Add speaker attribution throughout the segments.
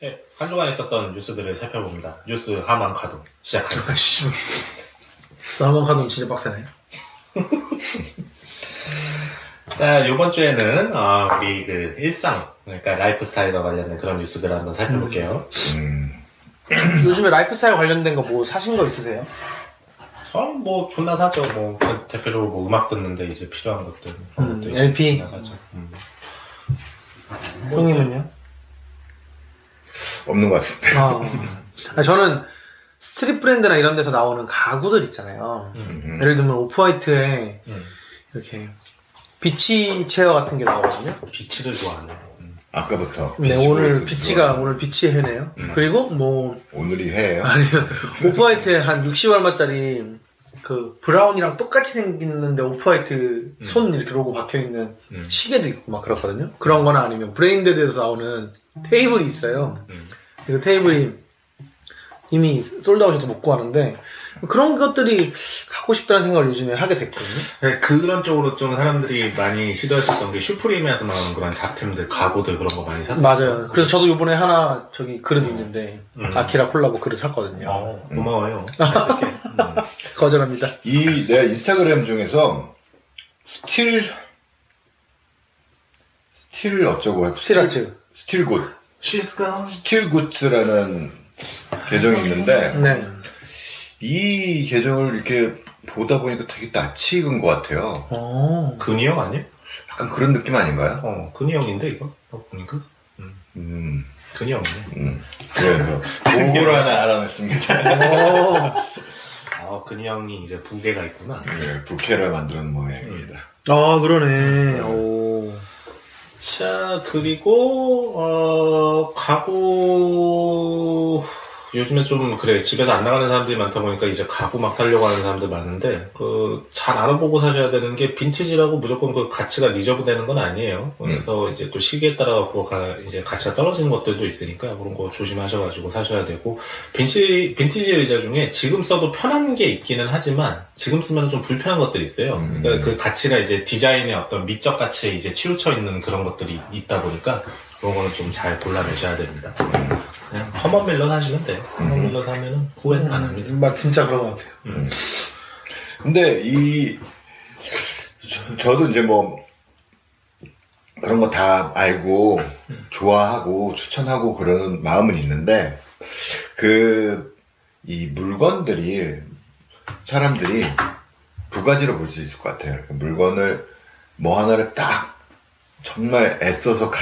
Speaker 1: 네, 한 주간 있었던 뉴스들을 살펴봅니다. 뉴스 하만카도 시작하겠습니다.
Speaker 2: 하만카도 진짜 빡세네.
Speaker 1: 자, 요번 주에는 우리 그 일상, 그러니까 라이프 스타일과 관련된 그런 뉴스들을 한번 살펴볼게요.
Speaker 2: 요즘에 라이프 스타일 관련된 거 뭐 사신 거 있으세요?
Speaker 1: 뭐 존나 사죠. 뭐 대표적으로 뭐 음악 듣는데 이제 필요한 것들, 그런 것도
Speaker 2: LP.
Speaker 1: 존나 사죠.
Speaker 2: 형님은요?
Speaker 3: 없는 것 같은데.
Speaker 2: 아니, 저는 스트릿 브랜드나 이런 데서 나오는 가구들 있잖아요. 예를 들면 오프화이트에 이렇게 비치 체어 같은 게 나오거든요.
Speaker 1: 비치를 좋아하네.
Speaker 3: 아까부터.
Speaker 2: 네, 오늘 비치가 오늘 비치의 회네요. 그리고 뭐
Speaker 3: 오늘이 회예요.
Speaker 2: 아니면 오프화이트에 한 60얼마짜리 그 브라운이랑 똑같이 생겼는데 오프화이트 손 이렇게 로고 박혀있는 시계도 있고 막 그렇거든요. 그런 거나 아니면 브레인데드에서 나오는 테이블이 있어요. 그 테이블이 이미 솔드아웃해서 못 구하는데 그런 것들이 갖고 싶다는 생각을 요즘에 하게 됐거든요.
Speaker 1: 네, 그런 쪽으로 좀 사람들이 많이 시도했었던 게 슈프림에서 나오는 그런 작품들, 가구들 그런 거 많이 샀었죠.
Speaker 2: 맞아요. 그래서 저도 요번에 하나 저기 그릇 있는데 아키라 콜라보 그릇 샀거든요.
Speaker 1: 고마워요. 잘 쓸게.
Speaker 2: 거절합니다.
Speaker 3: 내가 인스타그램 중에서 스틸 어쩌고 하고
Speaker 2: 스틸아츠.
Speaker 3: 스틸굿.
Speaker 1: 실스가
Speaker 3: 스틸굿즈라는 계정이 있는데
Speaker 2: 네.
Speaker 3: 이 계정을 이렇게 보다 보니까 되게 낯이 익은 것 같아요.
Speaker 1: 근이 형 아니야?
Speaker 3: 약간 그런 느낌 아닌가요?
Speaker 1: 근이 형인데 이거? 보니까? 근이 형이네.
Speaker 3: 그래서 그걸 하나 알아냈습니다.
Speaker 1: 근이 형이 이제 부계가 있구나.
Speaker 3: 네, 부캐를 만드는 모양입니다.
Speaker 2: 그러네.
Speaker 1: 자, 그리고, 가구, 요즘에 좀, 그래, 집에서 안 나가는 사람들이 많다 보니까 이제 가구 막 사려고 하는 사람들 많은데, 잘 알아보고 사셔야 되는 게 빈티지라고 무조건 그 가치가 리저브 되는 건 아니에요. 그래서 이제 또 시기에 따라 이제 가치가 떨어지는 것들도 있으니까 그런 거 조심하셔가지고 사셔야 되고, 빈티지 의자 중에 지금 써도 편한 게 있기는 하지만, 지금 쓰면 좀 불편한 것들이 있어요. 그러니까 그 가치가 이제 디자인의 어떤 미적 가치에 이제 치우쳐 있는 그런 것들이 있다 보니까, 그런 거는 좀 잘 골라내셔야 됩니다. 그냥 커먼 멜론 하시면 돼요. 커먼 멜론 하면은 후회는 안 합니다.
Speaker 2: 진짜 그런 것 같아요.
Speaker 3: 근데 저도 이제 뭐 그런 거 다 알고 좋아하고 추천하고 그런 마음은 있는데 이 물건들이 사람들이 두 가지로 볼 수 있을 것 같아요. 물건을 뭐 하나를 딱 정말 애써서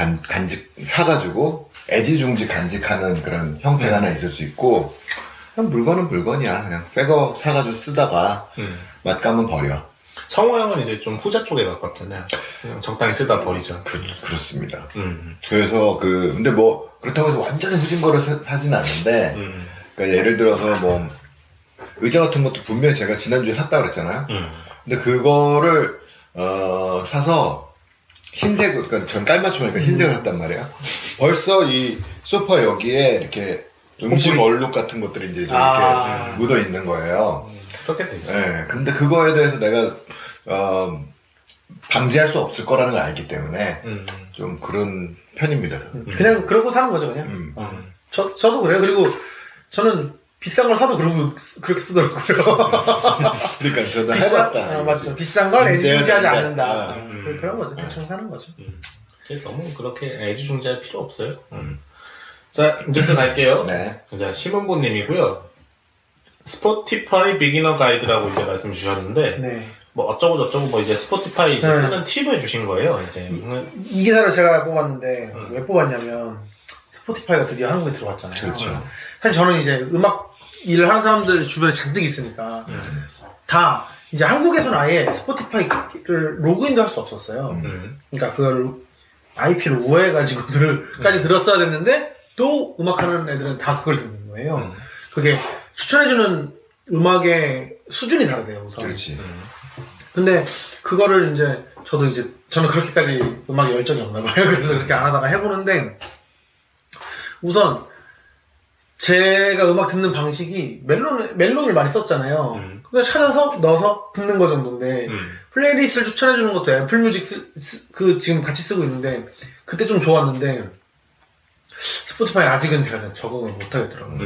Speaker 3: 사가지고 애지중지 간직하는 그런 형태가 하나 있을 수 있고 그냥 물건은 물건이야. 그냥 새 거 사가지고 쓰다가 맛감은 버려.
Speaker 1: 성호 형은 이제 좀 후자 쪽에 가깝잖아요. 그냥 적당히 쓰다 버리죠.
Speaker 3: 그렇습니다. 그래서 근데 뭐 그렇다고 해서 완전히 후진 거를 사지는 않는데 그러니까 예를 들어서 뭐 의자 같은 것도 분명히 제가 지난주에 샀다고 그랬잖아요. 근데 그거를 사서 흰색, 그러니까 전 깔맞춤이니까 흰색을 샀단 말이야. 벌써 이 소파 여기에 이렇게 음식 얼룩 같은 것들이 이제 좀 이렇게 묻어 있는 거예요.
Speaker 1: 그렇게 돼 있어요.
Speaker 3: 네, 근데 그거에 대해서 내가 방지할 수 없을 거라는 걸 알기 때문에 좀 그런 편입니다.
Speaker 2: 그냥 그러고 사는 거죠, 그냥. 저도 그래요. 그리고 저는 비싼 걸 사도 그렇게 쓰더라고요.
Speaker 3: 그러니까 저도 해봤다.
Speaker 2: 맞죠. 비싼 걸 애지중지하지 않는다.
Speaker 3: 네.
Speaker 2: 그런 거죠. 대충 사는 거죠.
Speaker 1: 너무 그렇게 애지중지할 필요 없어요. 자, 뉴스 갈게요.
Speaker 3: 네.
Speaker 1: 자, 심은보님이고요. 스포티파이 비기너 가이드라고 이제 말씀 주셨는데,
Speaker 2: 네.
Speaker 1: 뭐 어쩌고 저쩌고 뭐 이제 스포티파이 이제 쓰는 팁을 주신 거예요. 이제
Speaker 2: 이 기사를 제가 뽑았는데 왜 뽑았냐면 스포티파이가 드디어 한국에 들어왔잖아요.
Speaker 3: 그렇죠.
Speaker 2: 사실 저는 이제 음악 일을 하는 사람들 주변에 잔뜩 있으니까 다 이제 한국에서는 아예 스포티파이를 로그인도 할 수 없었어요. 그러니까 그걸 IP를 우회해가지고까지 들었어야 됐는데 또 음악하는 애들은 다 그걸 듣는 거예요. 그게 추천해주는 음악의 수준이 다르대요, 우선.
Speaker 3: 그렇지.
Speaker 2: 근데 그거를 이제 저는 그렇게까지 음악에 열정이 없나 봐요. 그래서 그렇게 안 하다가 해보는데 우선 제가 음악 듣는 방식이 멜론을 많이 썼잖아요. 그냥 찾아서 넣어서 듣는 거 정도인데 플레이리스트를 추천해주는 것도 애플뮤직 지금 같이 쓰고 있는데 그때 좀 좋았는데 스포티파이 아직은 제가 적응을 못하겠더라고요.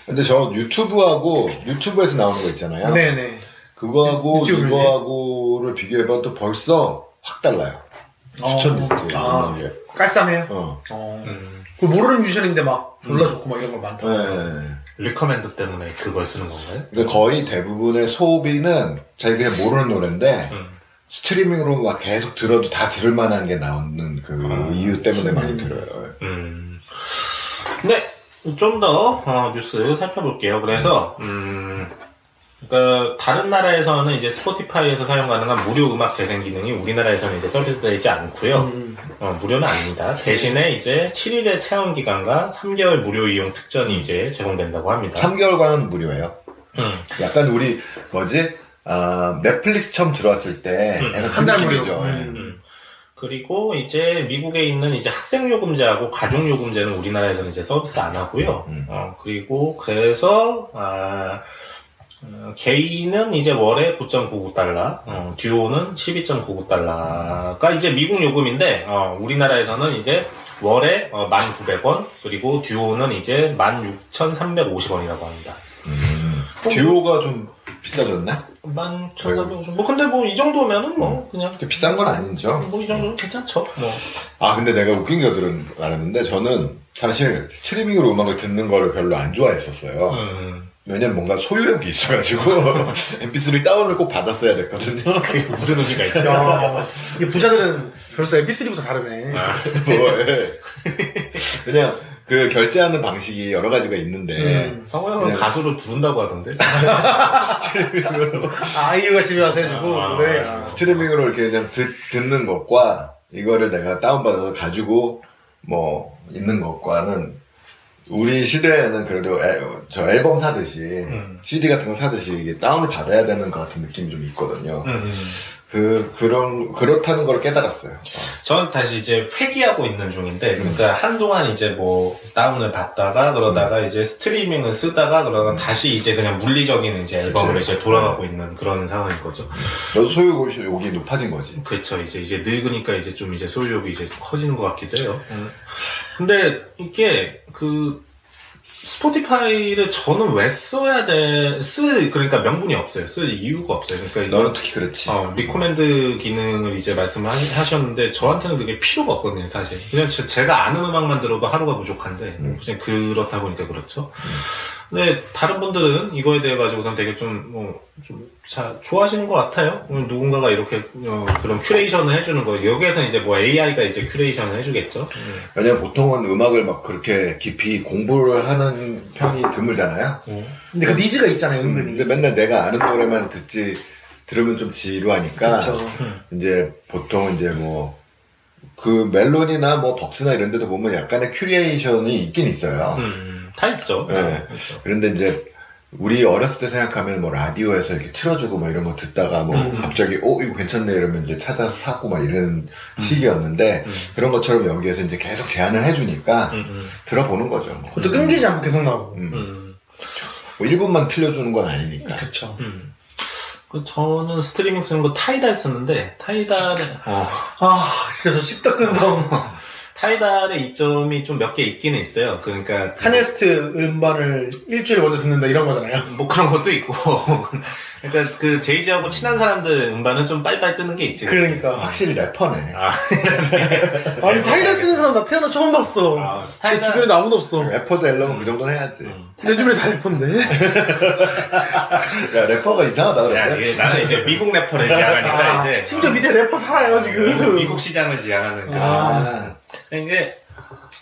Speaker 3: 근데 저 유튜브에서 나오는 거 있잖아요.
Speaker 2: 네네.
Speaker 3: 그거하고
Speaker 2: 유튜브
Speaker 3: 이거하고를 비교해봐 또 벌써 확 달라요. 추천 리스트에 있는 게.
Speaker 2: 깔쌈해요? 그 모르는 뮤지션인데 막 졸라 좋고 막 이런 거 많다고.
Speaker 3: 네.
Speaker 1: 리커맨드 때문에 그걸 쓰는 건가요?
Speaker 3: 근데 거의 대부분의 소비는 자기 그냥 모르는 노래인데 스트리밍으로 막 계속 들어도 다 들을 만한 게 나오는 그 이유 때문에 많이 들어요.
Speaker 1: 근데 좀 더 뉴스 살펴볼게요. 그래서 그러니까 다른 나라에서는 이제 스포티파이에서 사용 가능한 무료 음악 재생 기능이 우리나라에서는 이제 서비스되지 않고요. 무료는 아닙니다. 대신에 이제 7일의 체험 기간과 3개월 무료 이용 특전이 이제 제공된다고 합니다.
Speaker 3: 3개월간은 무료예요. 약간 우리 넷플릭스 처음 들어왔을 때 약간
Speaker 2: 한 달
Speaker 3: 그
Speaker 2: 무료.
Speaker 3: 느낌이죠.
Speaker 1: 그리고 이제 미국에 있는 이제 학생 요금제하고 가족 요금제는 우리나라에서는 이제 서비스 안 하고요. 그리고 그래서 개인은 이제 월에 9.99달러, 듀오는 12.99달러가 이제 미국 요금인데, 우리나라에서는 이제 월에 1,900원, 그리고 듀오는 이제 16,350원이라고 합니다.
Speaker 3: 듀오가 좀 비싸졌네?
Speaker 1: 11,350원. 뭐, 근데 뭐, 이 정도면은 뭐, 그냥.
Speaker 3: 그렇게 비싼 건 아니죠.
Speaker 1: 뭐, 이 정도면 괜찮죠. 뭐.
Speaker 3: 근데 내가 웃긴 게 알았는데, 저는 사실 스트리밍으로 음악을 듣는 거를 별로 안 좋아했었어요. 왜냐면 뭔가 소유욕이 있어가지고 MP3 다운을 꼭 받았어야 됐거든요.
Speaker 1: 그게 무슨 의미가 있어요?
Speaker 2: 이게 부자들은 벌써 MP3부터 다르네.
Speaker 3: 그냥 그 결제하는 방식이 여러 가지가 있는데
Speaker 1: 성호 형은 가수를 부른다고 하던데.
Speaker 2: 아이유가 집에 와서 해주고 그래.
Speaker 3: 스트리밍으로 이렇게 그냥 듣는 것과 이거를 내가 다운받아서 가지고 뭐 있는 것과는 우리 시대에는 그래도 저 앨범 사듯이 CD 같은 거 사듯이 이게 다운을 받아야 되는 것 같은 느낌이 좀 있거든요. 그렇다는 걸 깨달았어요.
Speaker 1: 저는 다시 이제 회귀하고 있는 중인데, 그러니까 한동안 이제 뭐 다운을 받다가 그러다가 이제 스트리밍을 쓰다가 그러다가 다시 이제 그냥 물리적인 이제 앨범으로 이제 돌아가고 있는 그런 상황인 거죠.
Speaker 3: 저도 소유욕이 높아진 거지.
Speaker 1: 그렇죠. 이제 늙으니까 이제 좀 이제 소유욕이 이제 커지는 것 같기도 해요. 근데 이게 스포티파이를 저는 왜 그러니까 명분이 없어요. 쓸 이유가 없어요. 그러니까
Speaker 3: 너는 특히 그렇지.
Speaker 1: 리코멘드 기능을 이제 말씀을 하셨는데, 저한테는 그게 필요가 없거든요, 사실. 그냥 제가 아는 음악만 들어도 하루가 부족한데, 그냥 그렇다 보니까 그렇죠. 근데 다른 분들은 이거에 대해 가지고선 되게 좋아하시는 것 같아요. 누군가가 이렇게 그런 큐레이션을 해주는 거. 여기에서는 이제 뭐 AI가 이제 큐레이션을 해주겠죠.
Speaker 3: 왜냐면 보통은 음악을 막 그렇게 깊이 공부를 하는 편이 드물잖아요.
Speaker 2: 근데 그 니즈가 있잖아요, 은근히.
Speaker 3: 근데 맨날 내가 아는 노래만 들으면 좀 지루하니까.
Speaker 2: 그쵸.
Speaker 3: 이제 보통 이제 뭐 그 멜론이나 뭐 벅스나 이런 데도 보면 약간의 큐레이션이 있긴 있어요.
Speaker 1: 다 있죠.
Speaker 3: 네. 그런데 이제 우리 어렸을 때 생각하면 뭐 라디오에서 이렇게 틀어주고 막 이런 거 듣다가 뭐 갑자기 이거 괜찮네 이러면 이제 찾아서 사고 막 이런 시기였는데 그런 것처럼 여기에서 이제 계속 제안을 해주니까 들어보는 거죠. 뭐.
Speaker 2: 그것도 끊기지 않고 계속 나오고.
Speaker 3: 뭐 1분만 틀려주는 건 아니니까.
Speaker 2: 그쵸.
Speaker 1: 저는 스트리밍 쓰는 거 타이달 쓰는데, 타이달에,
Speaker 2: 진짜 저 씹덕근성.
Speaker 1: 타이달의 이점이 좀 몇 개 있기는 있어요. 그러니까.
Speaker 2: 카네스트 음반을 일주일 먼저 듣는다 이런 거잖아요.
Speaker 1: 뭐 그런 것도 있고. 그러니까 그 제이지하고 친한 사람들 음반은 좀 빨리빨리 뜨는 게 있지.
Speaker 2: 그러니까.
Speaker 3: 확실히 래퍼네.
Speaker 2: 아니, 타이달 쓰는 사람 나 태어나 처음 봤어. 내 주변에 아무도 없어.
Speaker 3: 래퍼 되려면 그 정도는 해야지.
Speaker 2: 내 주변에 다 래퍼인데.
Speaker 3: 야, 래퍼가 이상하다 그래.
Speaker 1: 나는 이제 미국 래퍼를 지향하니까 이제.
Speaker 2: 심지어 밑에 래퍼 살아요, 지금.
Speaker 1: 미국 시장을 지향하는. 이게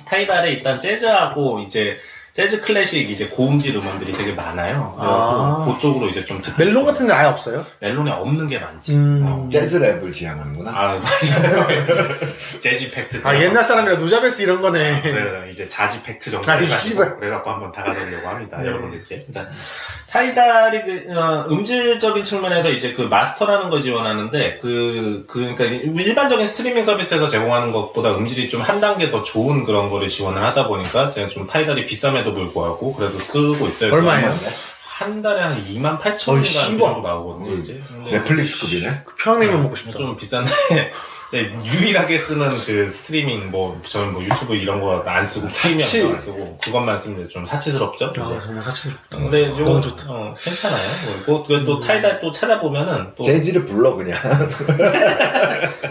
Speaker 1: 타이달에 일단 재즈하고 이제 재즈 클래식 이제 고음질 음원들이 되게 많아요. 그쪽으로 이제 좀
Speaker 2: 멜론 같은 데는 아예 없어요?
Speaker 1: 멜론에 없는 게 많지.
Speaker 3: 재즈 랩을 지향하는구나.
Speaker 1: 맞아. 재즈 팩트.
Speaker 2: 옛날 사람이라 누자베스 이런 거네.
Speaker 1: 그래서 이제 자지 팩트 정도
Speaker 2: 씨발.
Speaker 1: 그래갖고 한번 다가가려고 합니다. 여러분들께. 일단 타이달이 음질적인 측면에서 이제 그 마스터라는 걸 지원하는데 그러니까 일반적인 스트리밍 서비스에서 제공하는 것보다 음질이 좀 한 단계 더 좋은 그런 거를 지원을 하다 보니까 제가 좀 타이달이 비쌈에도 불구하고 그래도 쓰고 있어요.
Speaker 2: 얼마예요?
Speaker 1: 한 달에 한 28,000원인가 정도 나오거든요, 이제.
Speaker 3: 넷플릭스급이네?
Speaker 2: 그 평냉면 먹고 싶다.
Speaker 1: 좀 비싼데. 유일하게 쓰는 그 스트리밍 저는 뭐 유튜브 이런 거 안 쓰고 프리미엄 안 쓰고 그것만 쓰면 좀 사치스럽죠.
Speaker 2: 정말 사치스럽다.
Speaker 1: 근데
Speaker 2: 너무 좋다.
Speaker 1: 괜찮아요. 또 타이달 또 찾아보면은 또
Speaker 3: 재즈를 불러 그냥.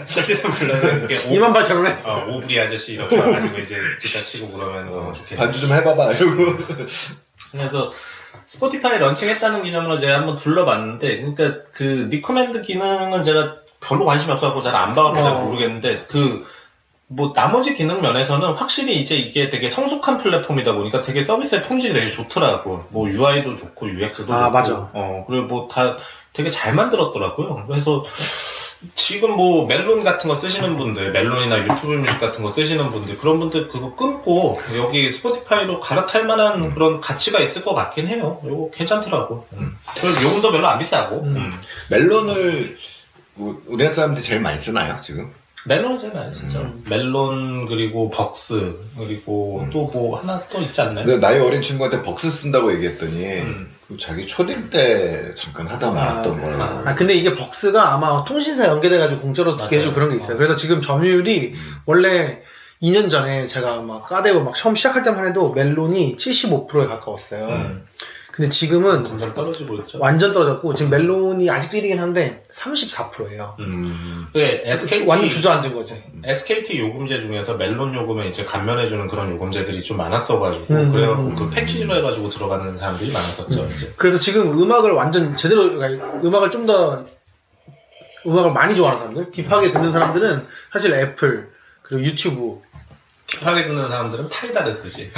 Speaker 1: 사실은 불러서 이렇게
Speaker 2: 28,000원에?
Speaker 1: 오브리 아저씨 이렇게 와가지고 이제 기타 치고 그러면 좋겠네.
Speaker 3: 반주 좀 해봐봐 이러고.
Speaker 1: 그래서 스포티파이 런칭했다는 기념으로 제가 한번 둘러봤는데, 그러니까 그 리커멘드 기능은 제가 별로 관심이 없어서 잘 안 봐서 잘 모르겠는데, 나머지 기능 면에서는 확실히 이제 이게 되게 성숙한 플랫폼이다 보니까 되게 서비스의 품질이 되게 좋더라고. UI도 좋고, UX도 좋고.
Speaker 2: 맞아.
Speaker 1: 그리고 다 되게 잘 만들었더라고요. 그래서 지금 멜론 같은 거 쓰시는 분들, 멜론이나 유튜브 뮤직 같은 거 쓰시는 분들, 그런 분들 그거 끊고 여기 스포티파이로 갈아탈 만한 그런 가치가 있을 것 같긴 해요. 이거 괜찮더라고. 그리고 요금도 별로 안 비싸고.
Speaker 3: 멜론을 우리나라 사람들이 제일 많이 쓰나요 지금?
Speaker 1: 멜론은 제일 많이 쓰죠. 멜론, 그리고 벅스, 그리고 또 하나 또 있지 않나요?
Speaker 3: 근데 나이 어린 친구한테 벅스 쓴다고 얘기했더니 그 자기 초딩 때 잠깐 하다 말았던 거라고.
Speaker 2: 근데 이게 벅스가 아마 통신사 연계돼가지고 공짜로 듣게 해주고 그런 게 있어요. 그래서 지금 점유율이 원래 2년 전에 제가 막 까대고 막 처음 시작할 때만 해도 멜론이 75%에 가까웠어요. 근데 지금은
Speaker 1: 점점 떨어지고 있죠.
Speaker 2: 완전 떨어졌고 지금 멜론이 아직도 1위긴 한데 34%예요. 완전 주저앉은 거지.
Speaker 1: SKT 요금제 중에서 멜론 요금에 이제 감면해주는 그런 요금제들이 좀 많았어가지고 그래갖고 그 패키지로 해가지고 들어가는 사람들이 많았었죠. 이제.
Speaker 2: 그래서 지금 음악을 완전 제대로 음악을 좀 더 음악을 많이 좋아하는 사람들, 딥하게 듣는 사람들은 사실 애플 그리고 유튜브.
Speaker 1: 딥하게 듣는 사람들은 타이다를 쓰지.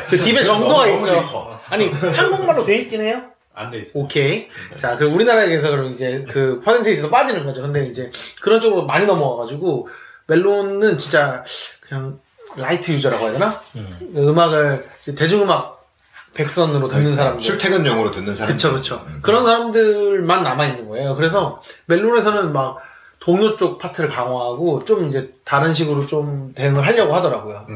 Speaker 2: 그 딥의 정도가 있죠. 아니 한국말로 돼 있긴 해요.
Speaker 1: 안 돼 있어.
Speaker 2: 오케이. 자, 그럼 우리나라에서 그럼 이제 그 퍼센테이지도 빠지는 거죠. 근데 이제 그런 쪽으로 많이 넘어가가지고 멜론은 진짜 그냥 라이트 유저라고 해야 되나? 음악을 대중음악 백선으로 듣는 사람들.
Speaker 3: 출퇴근용으로 듣는 사람들.
Speaker 2: 그쵸. 그런 사람들만 남아있는 거예요. 그래서 멜론에서는 막 동요 쪽 파트를 강화하고 좀 이제 다른 식으로 좀 대응을 하려고 하더라고요.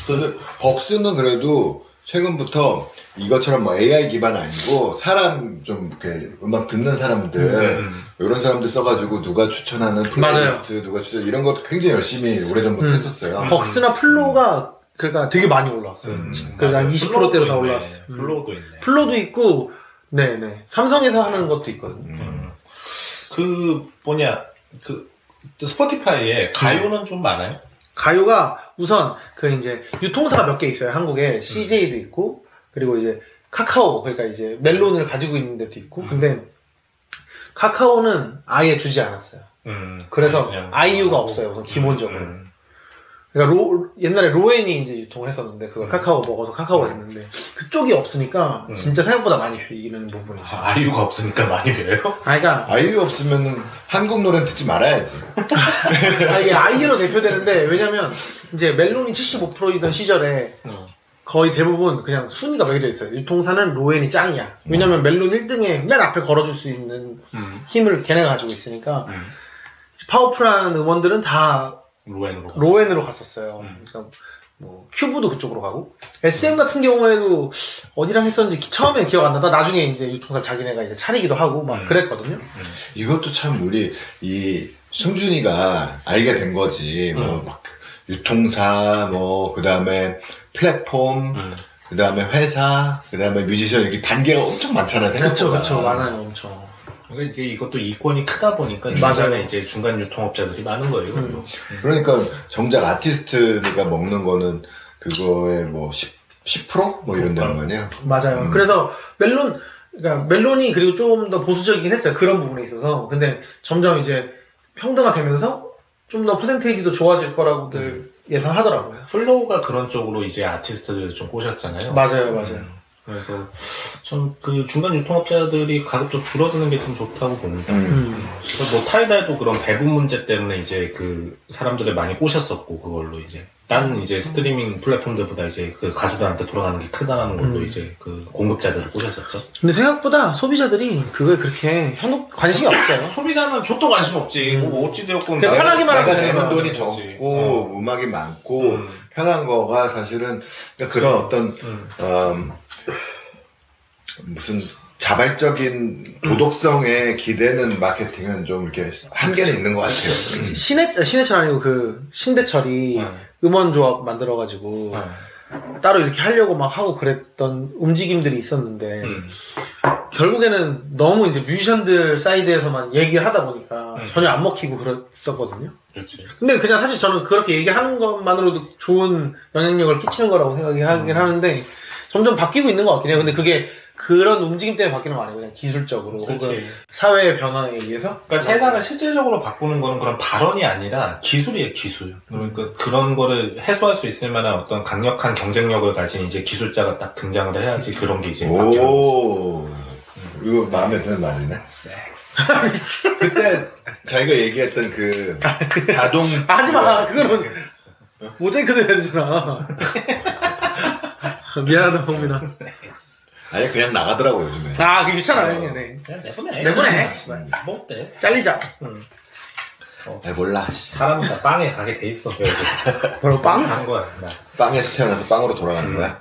Speaker 3: 근데 벅스는 그래도 최근부터 이것처럼 AI 기반 아니고 사람 좀 이렇게 음악 듣는 사람들 이런 사람들 써가지고 누가 추천하는 플레이리스트 누가 추천 이런 것도 굉장히 열심히 오래전부터 했었어요.
Speaker 2: 벅스나 플로우가 그러니까 되게 많이 올라왔어요. 그래서 한 20%대로 다 올라왔어요.
Speaker 1: 플로우도 있네.
Speaker 2: 플로우도 있고, 네네. 삼성에서 하는 것도 있거든요.
Speaker 1: 스포티파이에 가요는 좀 많아요?
Speaker 2: 가요가 우선 이제 유통사가 몇 개 있어요. 한국에 CJ도 있고 그리고 이제 카카오 그러니까 이제 멜론을 가지고 있는 데도 있고 근데 카카오는 아예 주지 않았어요. 그래서 아이유가 없어요. 우선 기본적으로. 그러니까 옛날에 로엔이 이제 유통을 했었는데 그걸 카카오 먹어서 카카오가 됐는데 그쪽이 없으니까 진짜 생각보다 많이 비리는 부분이 있어요.
Speaker 1: 아이유가 없으니까 많이 비려요?
Speaker 2: 그러니까
Speaker 3: 아이유 없으면은 한국 노래 듣지 말아야지.
Speaker 2: 이게 아이유로 대표되는데 왜냐면 이제 멜론이 75%이던 시절에 거의 대부분 그냥 순위가 매겨져 있어요. 유통사는 로엔이 짱이야. 왜냐면 멜론 1등에 맨 앞에 걸어줄 수 있는 힘을 걔네가 가지고 있으니까 파워풀한 음원들은 다 로엔으로 갔었어요. 그러니까 뭐 큐브도 그쪽으로 가고 SM 같은 경우에도 어디랑 했었는지 처음엔 기억 안 나다 나중에 이제 유통사 자기네가 이제 차리기도 하고 막 그랬거든요.
Speaker 3: 이것도 참 우리 이 승준이가 알게 된 거지. 뭐 막 유통사 뭐 그다음에 플랫폼 그다음에 회사 그다음에 뮤지션 이렇게 단계가 엄청 많잖아요. 생각보다.
Speaker 2: 그쵸 많아요 엄청.
Speaker 1: 그러니까 이것도 이권이 크다 보니까 중간에 이제 중간 유통업자들이 많은 거예요.
Speaker 3: 그러니까 정작 아티스트가 먹는 거는 그거의 뭐 10% 뭐 이런 데는 거 아니야?
Speaker 2: 맞아요. 그래서 그러니까 멜론이 그리고 좀 더 보수적이긴 했어요. 그런 부분에 있어서. 근데 점점 이제 평등화 되면서 좀 더 퍼센테이지도 좋아질 거라고들 예상하더라고요.
Speaker 1: 플로우가 그런 쪽으로 이제 아티스트들을 좀 꼬셨잖아요.
Speaker 2: 맞아요.
Speaker 1: 그래서 좀 그 중간 유통업자들이 가급적 줄어드는 게 좀 좋다고 봅니다. 그래서 뭐 타이달도 그런 배분 문제 때문에 이제 그 사람들을 많이 꼬셨었고 그걸로 이제 딴 이제 스트리밍 플랫폼들보다 이제 그 가수들한테 돌아가는 게 크다라는 걸로 이제 그 공급자들을 꼬셨었죠.
Speaker 2: 근데 생각보다 소비자들이 그거에 그렇게 관심이 없어요.
Speaker 1: 소비자는 저도 관심 없지. 뭐 어찌되었건
Speaker 2: 그냥 편하기만 하면
Speaker 3: 내가
Speaker 2: 되는
Speaker 3: 내는
Speaker 2: 거지.
Speaker 3: 돈이 적고 음악이 많고 편한 거가 사실은 그러니까 그런 어떤 무슨 자발적인 도덕성에 기대는 마케팅은 좀 이렇게 한계는 있는 것 같아요.
Speaker 2: 신해철 아니고 그 신대철이 음원조합 만들어가지고 따로 이렇게 하려고 막 하고 그랬던 움직임들이 있었는데 결국에는 너무 이제 뮤지션들 사이드에서만 얘기를 하다 보니까 전혀 안 먹히고 그랬었거든요.
Speaker 1: 그렇지.
Speaker 2: 근데 그냥 사실 저는 그렇게 얘기하는 것만으로도 좋은 영향력을 끼치는 거라고 생각하긴 하는데 점점 바뀌고 있는 것 같긴 해요. 근데 그게 그런 움직임 때문에 바뀌는 거 아니고 그냥 기술적으로 혹은 사회의 변화에 의해서.
Speaker 1: 그러니까 세상을 실질적으로 바꾸는 거는 그런 발언이 아니라 기술이에요, 기술. 그러니까 그런 거를 해소할 수 있을 만한 어떤 강력한 경쟁력을 가진 이제 기술자가 딱 등장을 해야지 그런 게 이제 바뀌는 거죠.
Speaker 3: 오, 이거 마음에 드는 말이네.
Speaker 1: 섹스.
Speaker 3: 그때 자기가 얘기했던 그 자동
Speaker 2: 하지마! 그거는 모자이크도 해야 되잖아. 미안하다, 홍민아.
Speaker 3: 아니 그냥 나가더라고 요즘에.
Speaker 2: 아, 그 유치하네. 네.
Speaker 1: 그냥 내보내.
Speaker 2: 내보내.
Speaker 1: 뭐 어때?
Speaker 2: 잘리자.
Speaker 3: 몰라.
Speaker 1: 사람은 다 빵에 가게 돼 있어.
Speaker 2: 뭐라고, 빵?
Speaker 1: 한 거야. 나.
Speaker 3: 빵에서 태어나서 빵으로 돌아가는 거야.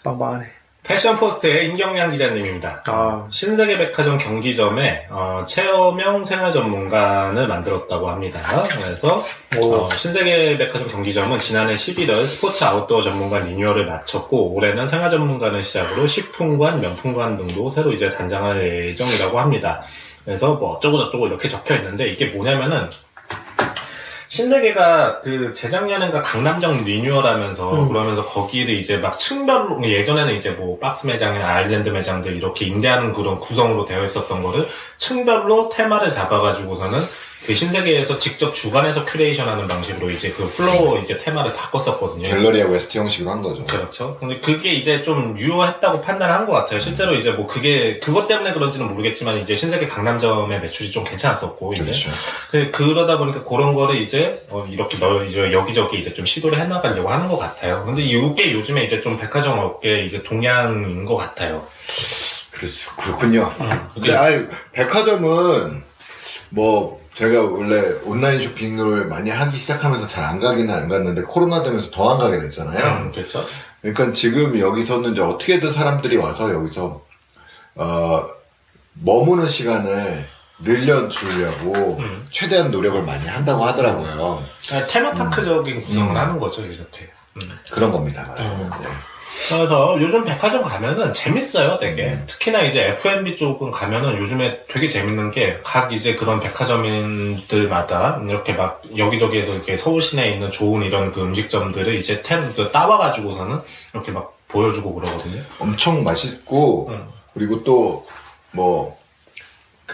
Speaker 2: 빵빵하네.
Speaker 1: 패션포스트의 임경량 기자님입니다. 신세계 백화점 경기점에 체험형 생활 전문관을 만들었다고 합니다. 그래서 신세계 백화점 경기점은 지난해 11월 스포츠 아웃도어 전문관 리뉴얼을 마쳤고 올해는 생활 전문관을 시작으로 식품관, 명품관 등도 새로 이제 단장할 예정이라고 합니다. 그래서 뭐 어쩌고 저쩌고 이렇게 적혀 있는데 이게 뭐냐면은 신세계가 그 재작년인가 강남점 리뉴얼하면서 그러면서 거기를 이제 막 층별로 예전에는 이제 뭐 박스 매장이나 아일랜드 매장들 이렇게 임대하는 그런 구성으로 되어 있었던 거를 층별로 테마를 잡아가지고서는 그 신세계에서 직접 주관해서 큐레이션하는 방식으로 이제 그 플로어 이제 테마를 바꿨었거든요.
Speaker 3: 갤러리아 웨스트 형식으로 한 거죠.
Speaker 1: 그렇죠. 근데 그게 이제 좀 유효했다고 판단한 것 같아요. 실제로 이제 뭐 그것 때문에 그런지는 모르겠지만 이제 신세계 강남점의 매출이 좀 괜찮았었고 이제
Speaker 3: 그렇죠.
Speaker 1: 그러다 보니까 그런 거를 이제 이렇게 이제 여기저기 이제 좀 시도를 해나가려고 하는 것 같아요. 근데 이게 요즘에 이제 좀 백화점 업계 이제 동향인 것 같아요.
Speaker 3: 그렇군요. 근데 백화점은 뭐 제가 원래 온라인 쇼핑을 많이 하기 시작하면서 잘 안 가기는 안 갔는데 코로나 되면서 더 안 가게 됐잖아요.
Speaker 1: 그렇죠.
Speaker 3: 그러니까 지금 여기서는 이제 어떻게든 사람들이 와서 여기서 머무는 시간을 늘려주려고 최대한 노력을 많이 한다고 하더라고요.
Speaker 1: 테마파크적인 구성을 하는 거죠, 이렇게.
Speaker 3: 그런 겁니다. 네.
Speaker 1: 그래서 요즘 백화점 가면은 재밌어요, 되게. 특히나 이제 F&B 쪽은 가면은 요즘에 되게 재밌는 게 각 이제 그런 백화점들마다 이렇게 막 여기저기에서 이렇게 서울 시내에 있는 좋은 이런 그 음식점들을 이제 따와가지고서는 이렇게 막 보여주고 그러거든요.
Speaker 3: 엄청 맛있고, 그리고 또 뭐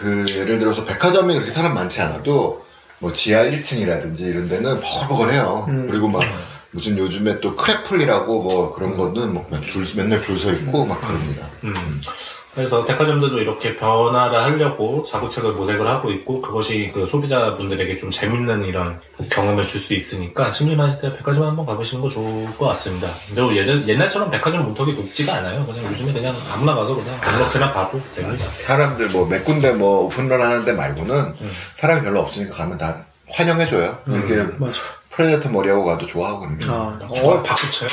Speaker 3: 예를 들어서 백화점이 그렇게 사람 많지 않아도 뭐 지하 1층이라든지 이런 데는 버글버글해요. 그리고 막 무슨 요즘에 또 크래플이라고 뭐 그런 거는 뭐 맨날 줄 서 있고 막 그럽니다.
Speaker 1: 그래서 백화점들도 이렇게 변화를 하려고 자구책을 모색을 하고 있고 그것이 그 소비자분들에게 좀 재밌는 이런 경험을 줄 수 있으니까 심심하실 때 백화점 한번 가보시는 거 좋을 것 같습니다. 그리고 옛날처럼 백화점 문턱이 높지가 않아요. 그냥 요즘에 그냥 아무나 가서 그냥 아무렇게나 봐도 됩니다.
Speaker 3: 사람들 뭐 몇 군데 뭐 오픈런 하는 데 말고는 사람이 별로 없으니까 가면 다 환영해줘요. 이렇게 프레데터 머리하고 가도 좋아하고 그러면.
Speaker 1: 박수 쳐요.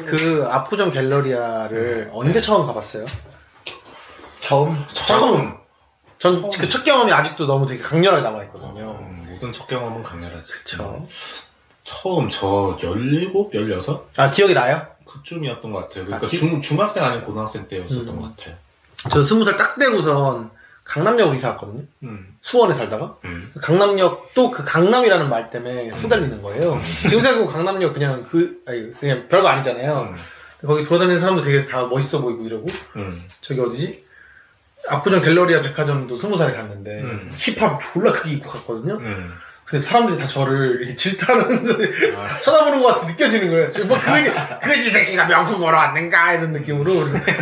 Speaker 2: 그 압구정 갤러리아를 언제 처음 가봤어요?
Speaker 3: 처음?
Speaker 2: 전 그 첫 경험이 아직도 너무 되게 강렬하게 남아있거든요.
Speaker 1: 모든 첫 경험은 강렬하지.
Speaker 2: 그쵸.
Speaker 1: 처음 저 17, 16?
Speaker 2: 아, 기억이 나요?
Speaker 1: 그쯤이었던 것 같아요. 그러니까 중학생 아닌 고등학생 때였었던 것 같아요.
Speaker 2: 저 20살 딱 되고선 강남역으로 이사 왔거든요. 수원에 살다가. 강남역, 또 그 강남이라는 말 때문에 후달리는 거예요. 지금 생각해보면 강남역 그냥 그냥 별거 아니잖아요. 거기 돌아다니는 사람도 되게 다 멋있어 보이고 이러고. 저기 어디지? 압구정 갤러리아 백화점도 20살에 갔는데 힙합 졸라 크게 입고 갔거든요. 근데 사람들이 다 저를 이렇게 질타하는 쳐다보는 것 같이 느껴지는 거예요. 뭐 그지 새끼가 명품 보러 왔는가 이런 느낌으로.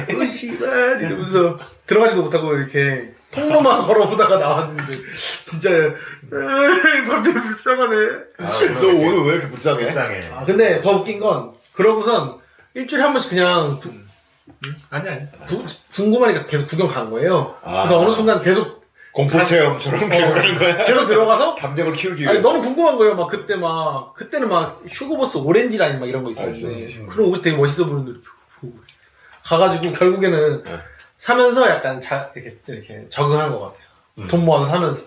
Speaker 2: 그래서 씨발 이러면서 들어가지도 못하고 이렇게 통로만 걸어보다가 나왔는데 진짜 갑자기 불쌍하네.
Speaker 3: 너 오늘 왜 이렇게 불쌍해?
Speaker 1: 불쌍해.
Speaker 2: 근데 더 웃긴 건 그러고선 일주일에 한 번씩 그냥
Speaker 1: 아니.
Speaker 2: 궁금하니까 계속 구경 간 거예요. 그래서 어느 순간 계속
Speaker 3: 공포체험처럼 계속 하는 거야?
Speaker 2: 계속 들어가서
Speaker 3: 담력을 키우기 위해서.
Speaker 2: 아니, 너무 궁금한 거예요. 막 그때는 막 휴고버스 오렌지 라인 막 이런 거 있었는데 그럼 옷이 되게 멋있어 보이는데 가가지고 결국에는 사면서 약간 이렇게 적응한 것 같아요. 돈 모아서 사면서.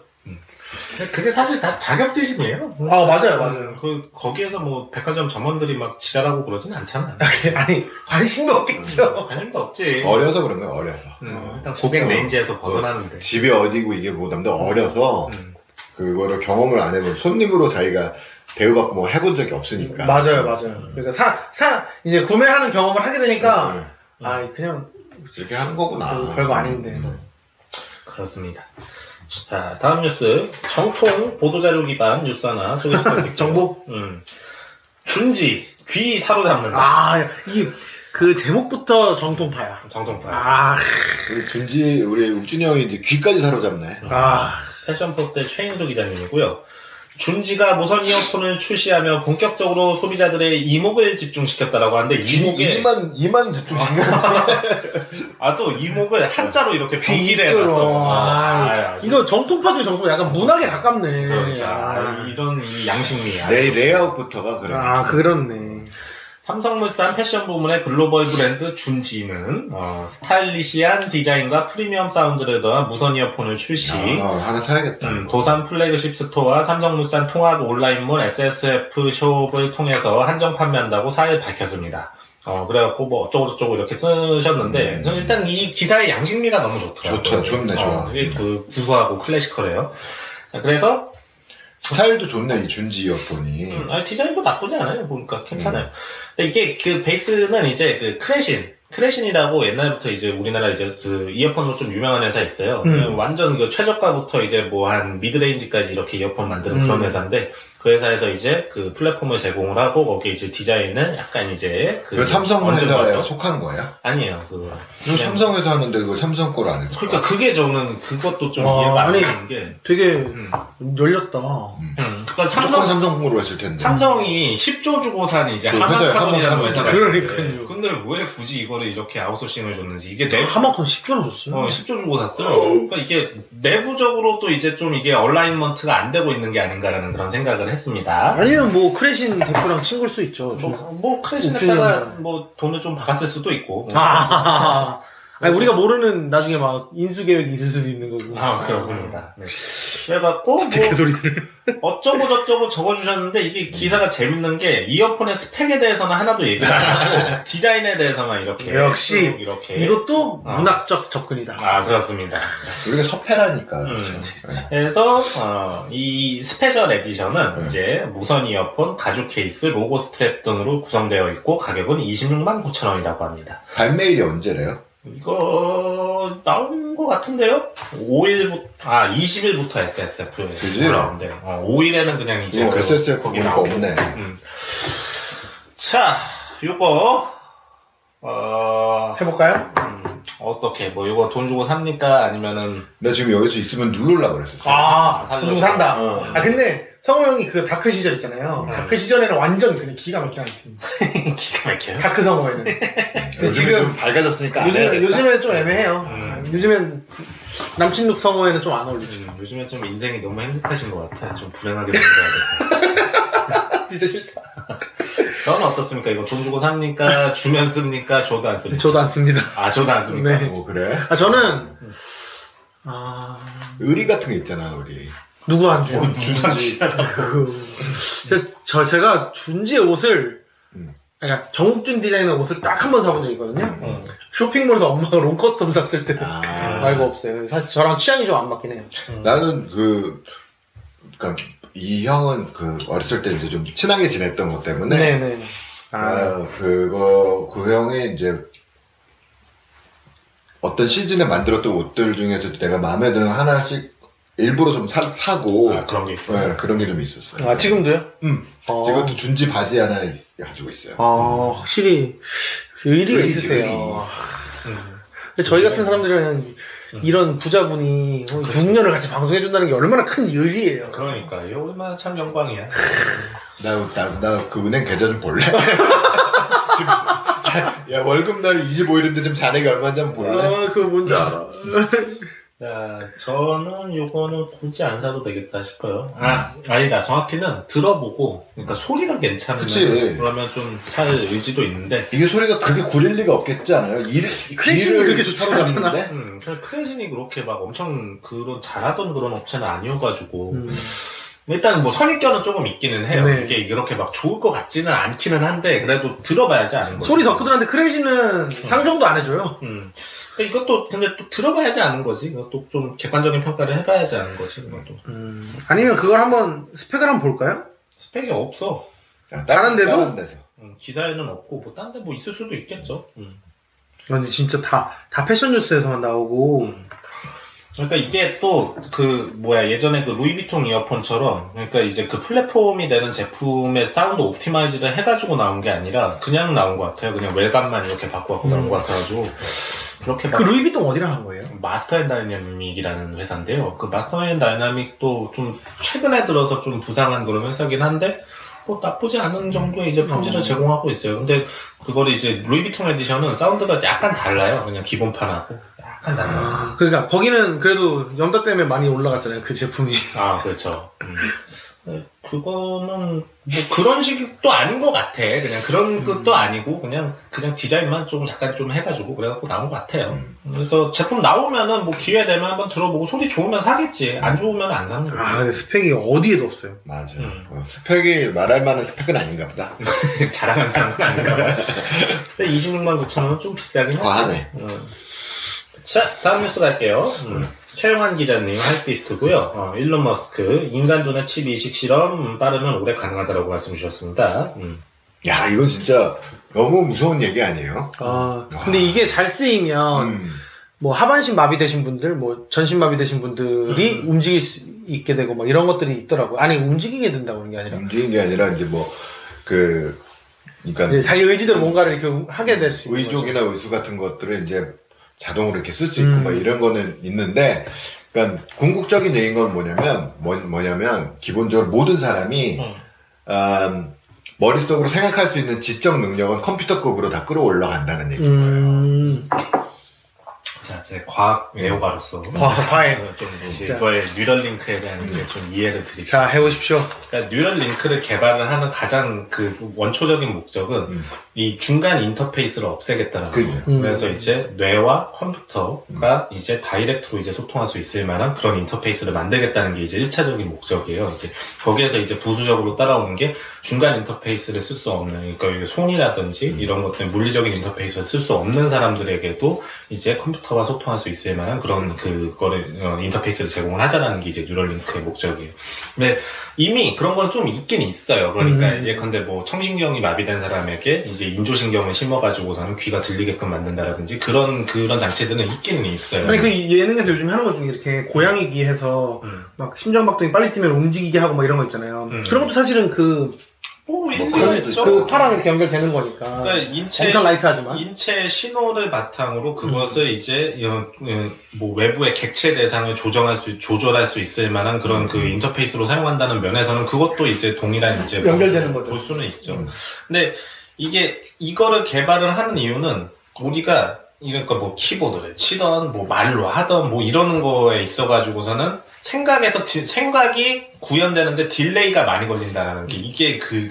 Speaker 1: 그게 사실 다 자격지심이에요.
Speaker 2: 아, 맞아요.
Speaker 1: 거기에서 뭐 백화점 점원들이 막 지랄하고 그러진 않잖아요.
Speaker 2: 아니, 관심도 없겠죠.
Speaker 1: 관심도 없지.
Speaker 3: 어려서 그런 거야, 어려서.
Speaker 1: 일단 고객 레인지에서 벗어나는데.
Speaker 3: 집이 어디고 이게 뭐 남들 어려서 그거를 경험을 안 해본 손님으로 자기가 대우받고 뭘 해본 적이 없으니까.
Speaker 2: 맞아요. 그러니까 이제 구매하는 경험을 하게 되니까, 그냥,
Speaker 3: 이렇게 하는 거구나.
Speaker 2: 별거 아닌데.
Speaker 1: 그렇습니다. 자, 다음 뉴스. 정통 보도자료 기반 뉴스 하나 소개시켜드릴게요.
Speaker 2: 정보?
Speaker 1: 준지, 귀 사로잡는다.
Speaker 2: 이게, 그 제목부터 정통파야.
Speaker 1: 정통파.
Speaker 3: 우리 준지, 우리 욱준이 형이 이제 귀까지 사로잡네.
Speaker 1: 패션포스트의 최인수 기자님이고요. 준지가 무선 이어폰을 출시하며 본격적으로 소비자들의 이목을 집중시켰다라고 하는데,
Speaker 3: 이만 집중시켜.
Speaker 1: 또 이목을 한자로 이렇게 병기를 해놨어.
Speaker 2: 이거 정통파 중에 정통, 약간 문학에 가깝네.
Speaker 1: 그러니까, 이런 이 양식미.
Speaker 3: 레이아웃부터가 그래.
Speaker 2: 그렇네.
Speaker 1: 삼성물산 패션 부문의 글로벌 브랜드 준지는 스타일리시한 디자인과 프리미엄 사운드를 더한 무선 이어폰을 출시.
Speaker 3: 하나 사야겠다.
Speaker 1: 도산 플래그십 스토어와 삼성물산 통합 온라인몰 SSF 숍을 통해서 한정 판매한다고 4일 밝혔습니다. 그래갖고 뭐 어쩌고저쩌고 이렇게 쓰셨는데 저는 일단 이 기사의 양식미가 너무 좋더라고요.
Speaker 3: 좋네, 좋아.
Speaker 1: 되게 구수하고 클래시컬해요. 자, 그래서
Speaker 3: 스타일도 좋네, 이 준지 이어폰이.
Speaker 1: 디자인도 나쁘지 않아요. 보니까 괜찮아요. 근데 이게 그 베이스는 이제 그 크레신이라고 옛날부터 이제 우리나라 이제 그 이어폰으로 좀 유명한 회사 있어요. 완전 그 최저가부터 이제 뭐 한 미드레인지까지 이렇게 이어폰 만드는 그런 회사인데 그 회사에서 이제 그 플랫폼을 제공을 하고 거기에 이제 디자인은 약간 이제
Speaker 3: 그 삼성 회사에 속하는 거예요?
Speaker 1: 아니에요.
Speaker 3: 삼성 회사 하는데 그걸 삼성 거를 안 했어.
Speaker 1: 그러니까 그게 저는 그것도 좀 이해가 안 되는 게
Speaker 2: 되게 열렸다.
Speaker 1: 그러니까
Speaker 3: 삼성으로 했을 텐데.
Speaker 1: 삼성이 10조 주고 산 이제 하마카돈이라는 회사가
Speaker 2: 그러니까요.
Speaker 1: 근데 왜 굳이 이거를 이렇게 아웃소싱을 줬는지 이게
Speaker 2: 하마카돈 10조나 줬어요.
Speaker 1: 10조 주고 샀어요. 그러니까 이게 내부적으로 또 이제 좀 이게 얼라인먼트가 안 되고 있는 게 아닌가라는 그런 생각을 했습니다.
Speaker 2: 아니면 뭐 크래신 대표랑 친구일 수 있죠.
Speaker 1: 크래신 했다가 뭐 돈을 좀 박았을 수도 있고.
Speaker 2: 아니, 우리가 모르는 나중에 막 인수 계획이 있을 수도 있는 거고.
Speaker 1: 그렇습니다. 네. 그래갖고
Speaker 2: 개소리들.
Speaker 1: 어쩌고 저쩌고 적어주셨는데 이게 기사가 재밌는 게 이어폰의 스펙에 대해서는 하나도 얘기 안 하고 디자인에 대해서만 이렇게
Speaker 2: 역시
Speaker 1: 이렇게
Speaker 2: 이것도 문학적 접근이다.
Speaker 1: 그렇습니다.
Speaker 3: 우리가 서패라니까.
Speaker 1: 그래서 이 스페셜 에디션은 이제 무선 이어폰, 가죽 케이스, 로고 스트랩 등으로 구성되어 있고 가격은 26만 9천 원이라고 합니다.
Speaker 3: 발매일이 언제래요?
Speaker 1: 이거 나온 것 같은데요? 20일부터 SSF에 올라온대. 5일에는 그냥 이제
Speaker 3: SSF 보니까 없네.
Speaker 1: 자, 요거
Speaker 2: 해볼까요?
Speaker 1: 어떻게 뭐 이거 돈 주고 삽니까? 아니면은
Speaker 3: 나 지금 여기서 있으면 누르려고 그랬었어.
Speaker 2: 돈 주고 산다. 근데 성호 형이 그 다크 시절 있잖아요. 다크 시절에는 완전 그냥 기가 막히게 팀.
Speaker 1: 기가 막혀요?
Speaker 2: 다크 성호에는.
Speaker 3: 지금 좀 밝아졌으니까.
Speaker 2: 요즘엔 좀 애매해요. 요즘엔 남친룩 성호에는 좀 안 어울리죠.
Speaker 1: 요즘엔 좀 인생이 너무 행복하신 것 같아. 좀 불행하게 만들어야 돼.
Speaker 2: 진짜 싫다.
Speaker 1: 너는 어떻습니까? 이거 돈 주고 삽니까? 주면 씁니까? 줘도 안 씁니까?
Speaker 2: 저도 안 씁니다.
Speaker 1: 저도 안 씁니까?
Speaker 2: 네.
Speaker 3: 그래?
Speaker 2: 저는
Speaker 3: 의리 같은 게 있잖아, 의리.
Speaker 2: 누구 안 줘?
Speaker 3: 준지.
Speaker 2: 제가 준지의 옷을 그러니까 정욱준 디자이너 옷을 딱 한 번 사본 적이 있거든요. 쇼핑몰에서 엄마가 롱커스텀 샀을 때 말고 없어요. 사실 저랑 취향이 좀 안 맞긴 해요.
Speaker 3: 나는 그러니까 이 형은 어렸을 때 이제 좀 친하게 지냈던 것 때문에
Speaker 2: 네네.
Speaker 3: 그 형이 이제 어떤 시즌에 만들었던 옷들 중에서 내가 마음에 드는 거 하나씩 일부러 좀 사고
Speaker 1: 그런 게 있어요.
Speaker 3: 네, 그런 게 좀 있었어요.
Speaker 2: 지금도요?
Speaker 3: 지금도 준지 바지 하나 가지고 있어요.
Speaker 2: 확실히 의리가 있으세요. 근데 저희 같은 사람들은 이런 부자분이 6년을 같이 방송해준다는 게 얼마나 큰 의리예요.
Speaker 1: 그러니까 이거 얼마나 참 영광이야.
Speaker 3: 나 그 은행 계좌 좀 볼래? 야, 월급날이 25일인데 좀 잔액이 얼마인지 한번 볼래?
Speaker 2: 그거 뭔지 알아.
Speaker 1: 자, 저는 요거는 굳이 안 사도 되겠다 싶어요. 아니다. 정확히는 들어보고, 그러니까 소리가 괜찮으면
Speaker 3: 그치.
Speaker 1: 그러면 좀 살 의지도 있는데,
Speaker 3: 이게 소리가 그렇게 구릴 리가 없겠지 않아요?
Speaker 2: 크래신이 그렇게 좋지 않잖아.
Speaker 1: 그냥 크레신이 그렇게 막 엄청 그런 잘하던 그런 업체는 아니어가지고, 일단 뭐 선입견은 조금 있기는 해요.
Speaker 2: 네.
Speaker 1: 이게 이렇게 막 좋을 것 같지는 않기는 한데, 그래도 들어봐야지 아는 거죠.
Speaker 2: 소리 덕후들한테 크래신은 상정도 안 해줘요.
Speaker 1: 그러니까 이것도 근데 또 들어봐야지 아는 거지. 이것도 좀 객관적인 평가를 해봐야지 아는 거지. 이것도.
Speaker 2: 아니면 그걸 한번 스펙을 한번 볼까요?
Speaker 1: 스펙이 없어.
Speaker 2: 다른 데도?
Speaker 3: 다른 데서.
Speaker 1: 기사에는 없고 뭐 딴 데 뭐 있을 수도 있겠죠.
Speaker 2: 근데 진짜 다 패션 뉴스에서만 나오고.
Speaker 1: 그러니까 이게 또 예전에 그 루이비통 이어폰처럼 그러니까 이제 그 플랫폼이 되는 제품의 사운드 옵티마이즈를 해가지고 나온 게 아니라 그냥 나온 것 같아요. 그냥 웰감만 이렇게 바꿔갖고 나온 것 같아가지고 그렇게
Speaker 2: 그 루이비통 어디랑 한 거예요?
Speaker 1: 마스터 앤 다이내믹이라는 회사인데요. 그 마스터 앤 다이내믹도 좀 최근에 들어서 좀 부상한 그런 회사긴 한데 뭐 나쁘지 않은 정도의 이제 품질을 제공하고 있어요. 근데 그거를 이제 루이비통 에디션은 사운드가 약간 달라요. 그냥 기본판하고 약간 달라요.
Speaker 2: 그러니까 거기는 그래도 염도 때문에 많이 올라갔잖아요. 그 제품이.
Speaker 1: 그렇죠. 그거는 뭐 그런 식도 아닌 것 같아. 그냥 그런 것도 아니고 그냥 디자인만 좀 약간 좀 해가지고 그래갖고 나온 것 같아요. 그래서 제품 나오면은 뭐 기회 되면 한번 들어보고 소리 좋으면 사겠지. 안 좋으면 안 사는 거고.
Speaker 2: 근데 스펙이 어디에도 없어요.
Speaker 3: 맞아요. 스펙이 말할 만한 스펙은 아닌가 보다.
Speaker 1: 자랑한다는 건 아닌가 봐. 26만 9천 원은 좀 비싸긴 하죠.
Speaker 3: 과하네.
Speaker 1: 자, 다음 뉴스 갈게요. 최영환 기자님 하이피스트고요. 일론 머스크 인간 두뇌 칩 이식 실험 빠르면 올해 가능하다라고 말씀 주셨습니다.
Speaker 3: 야, 이건 진짜 너무 무서운 얘기 아니에요?
Speaker 2: 근데 이게 잘 쓰이면 뭐 하반신 마비되신 분들, 뭐 전신 마비되신 분들이 움직일 수 있게 되고 막 이런 것들이 있더라고요. 아니 움직이게 된다고 하는 게 아니라
Speaker 3: 움직이는 게 아니라 이제 그러니까
Speaker 2: 자기 의지대로 뭔가를 이렇게 하게 될 수 있는
Speaker 3: 의족이나 의수 같은 것들을 이제 자동으로 이렇게 쓸 수 있고 막 이런 거는 있는데, 그러니까 궁극적인 얘기인 건 뭐냐면 기본적으로 모든 사람이 머릿속으로 생각할 수 있는 지적 능력은 컴퓨터급으로 다 끌어올라간다는 얘기인 거예요.
Speaker 1: 자, 제 과학 애호가로서
Speaker 2: 과외
Speaker 1: 좀 이거의 뉴럴링크에 대한 이제 좀 이해를 드릴게요.
Speaker 2: 자, 해보십시오.
Speaker 1: 그러니까 뉴럴링크를 개발을 하는 가장 그 원초적인 목적은 이 중간 인터페이스를 없애겠다는 거예요. 그래서 이제 뇌와 컴퓨터가 이제 다이렉트로 이제 소통할 수 있을 만한 그런 인터페이스를 만들겠다는 게 이제 1차적인 목적이에요. 이제 거기에서 이제 부수적으로 따라오는 게 중간 인터페이스를 쓸 수 없는, 그러니까 손이라든지 이런 것들 물리적인 인터페이스를 쓸 수 없는 사람들에게도 이제 컴퓨터와 소통할 수 있을 만한 그런 인터페이스를 제공을 하자라는 게 이제 뉴럴링크의 목적이에요. 근데 이미 그런 건 좀 있긴 있어요. 그러니까 예컨대 뭐 청신경이 마비된 사람에게 이제 인조신경을 심어가지고서는 귀가 들리게끔 만든다라든지 그런 장치들은 있기는 있어요.
Speaker 2: 아니 그 예능에서 요즘 하는 것 중에 이렇게 고양이기 해서 막 심장박동이 빨리 뛰면 움직이게 하고 막 이런 거 있잖아요. 그런 것도 사실은 그 파랑 이렇게 연결되는 거니까.
Speaker 1: 그러니까
Speaker 2: 엄청 라이트하지만.
Speaker 1: 인체 신호를 바탕으로 그것을 이제 뭐 외부의 객체 대상을 조절할 수 있을 만한 그런 그 인터페이스로 사용한다는 면에서는 그것도 이제 동일한 이제
Speaker 2: 연결되는 거죠.
Speaker 1: 볼 수는 있죠. 근데 이거를 개발을 하는 이유는 우리가 그러니까 뭐 키보드를 치던 뭐 말로 하던 뭐 이러는 거에 있어가지고서는 생각이 구현되는데 딜레이가 많이 걸린다는 게 이게 그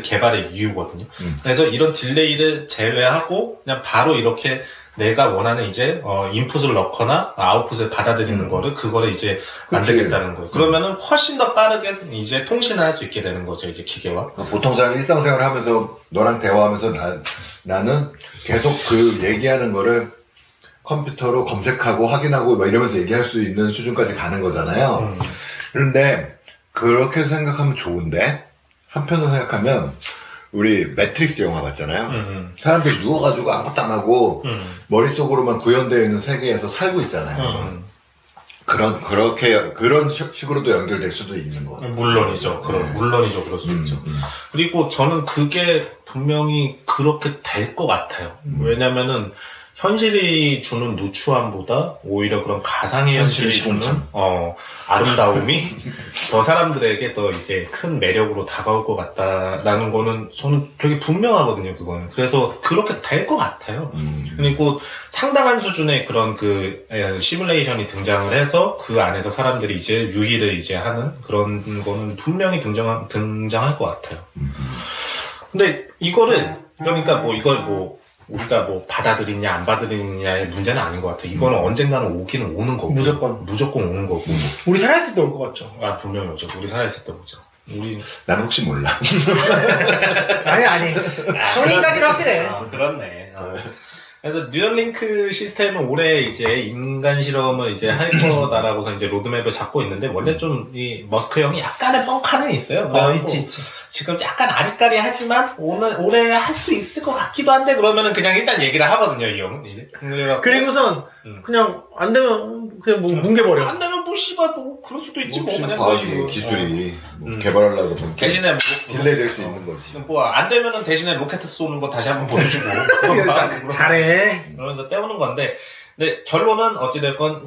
Speaker 1: 개발의 이유거든요. 그래서 이런 딜레이를 제외하고 그냥 바로 이렇게 내가 원하는 이제 인풋을 넣거나 아웃풋을 받아들이는 그거를 이제 만들겠다는 거예요. 그러면은 훨씬 더 빠르게 이제 통신을 할 수 있게 되는 거죠, 이제 기계와.
Speaker 3: 보통 사람 일상생활을 하면서 너랑 대화하면서 나는 계속 그 얘기하는 거를 컴퓨터로 검색하고 확인하고 막 이러면서 얘기할 수 있는 수준까지 가는 거잖아요. 그런데 그렇게 생각하면 좋은데 한편으로 생각하면 우리 매트릭스 영화 봤잖아요. 사람들이 누워가지고 아무것도 안 하고 머릿속으로만 구현되어 있는 세계에서 살고 있잖아요. 그런 식으로도 연결될 수도 있는 거.
Speaker 1: 물론이죠. 물론이죠. 그럴 수 있죠. 그리고 저는 그게 분명히 그렇게 될 것 같아요. 왜냐면은 현실이 주는 누추함보다 오히려 그런 가상의 현실이 주는 아름다움이 더 사람들에게 더 이제 큰 매력으로 다가올 것 같다라는 거는 저는 되게 분명하거든요, 그거는. 그래서 그렇게 될 것 같아요. 그리고 상당한 수준의 그런 시뮬레이션이 등장을 해서 그 안에서 사람들이 이제 유희를 이제 하는 그런 거는 분명히 등장할 것 같아요. 근데 이거를, 그러니까 이걸 우리가 받아들이냐 안 받아들이냐의 문제는 아닌 것 같아요. 이거는 언젠가는 오기는 오는 거고. 무조건 오는 거고.
Speaker 2: 우리 살아있을 때 올 것 같죠?
Speaker 1: 아, 분명히 오죠. 우리 살아있을 때 오죠.
Speaker 3: 난 혹시 몰라.
Speaker 2: 아니. 성인까지는 확실해.
Speaker 1: 그렇네. 그래서 뉴럴링크 시스템은 올해 이제 인간 실험을 이제 할 거다라고서 이제 로드맵을 잡고 있는데, 원래 좀 이 머스크 형이 약간의 뻥카는 있어요.
Speaker 2: 있지.
Speaker 1: 지금 약간 아리까리하지만 올해 할 수 있을 것 같기도 한데, 그러면은 그냥 일단 얘기를 하거든요, 이 형은 이제.
Speaker 2: 그리고선 그냥 안 되면 그냥 뭉개버려.
Speaker 1: 안 되면 씨발 그럴 수도 있지 뭐. 그냥
Speaker 3: 과학이 기술이 개발하려다 보면
Speaker 1: 대신에
Speaker 3: 딜레이될 수 있는 거지.
Speaker 1: 안 되면은 대신에 로켓 쏘는 거 다시 한번 보여주고.
Speaker 2: 잘해.
Speaker 1: 그러면서 때우는 건데, 근데 결론은 어찌됐건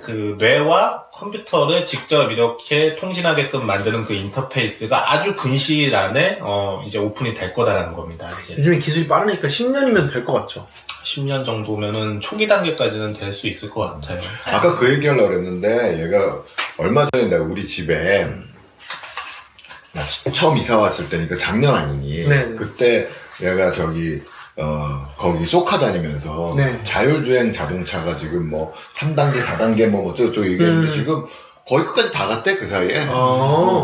Speaker 1: 그 뇌와 컴퓨터를 직접 이렇게 통신하게끔 만드는 그 인터페이스가 아주 근시일 안에 이제 오픈이 될 거다라는 겁니다. 이제
Speaker 2: 요즘에 기술이 빠르니까 10년이면 될 것 같죠.
Speaker 1: 10년 정도면은 초기 단계까지는 될 수 있을 것 같아요.
Speaker 3: 아까 그 얘기하려고 그랬는데, 얘가 얼마 전에 내가 우리 집에 나 처음 이사 왔을 때니까 작년 아니니.
Speaker 2: 네.
Speaker 3: 그때 얘가 거기 쏘카 다니면서
Speaker 2: 네.
Speaker 3: 자율주행 자동차가 지금 3단계, 4단계 어쩌고저쩌고 얘기했는데 지금 거의 끝까지 다 갔대, 그 사이에.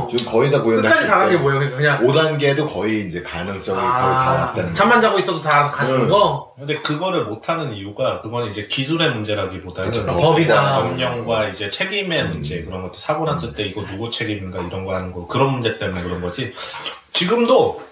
Speaker 3: 지금 거의 다 보인다.
Speaker 2: 끝까지 다 간 게 뭐예요? 그냥
Speaker 3: 5단계도 거의 이제 가능성이 거의 다 왔다는 거.
Speaker 2: 잠만 자고 있어도 다 알아서 가는 거?
Speaker 1: 근데 그거를 못하는 이유가, 그건 이제 기술의 문제라기보다는
Speaker 3: 그렇죠.
Speaker 2: 법이다.
Speaker 1: 법령과 이제 책임의 문제, 그런 것도 사고 났을 때 이거 누구 책임인가 이런 거 하는 거, 그런 문제 때문에 그런 거지. 지금도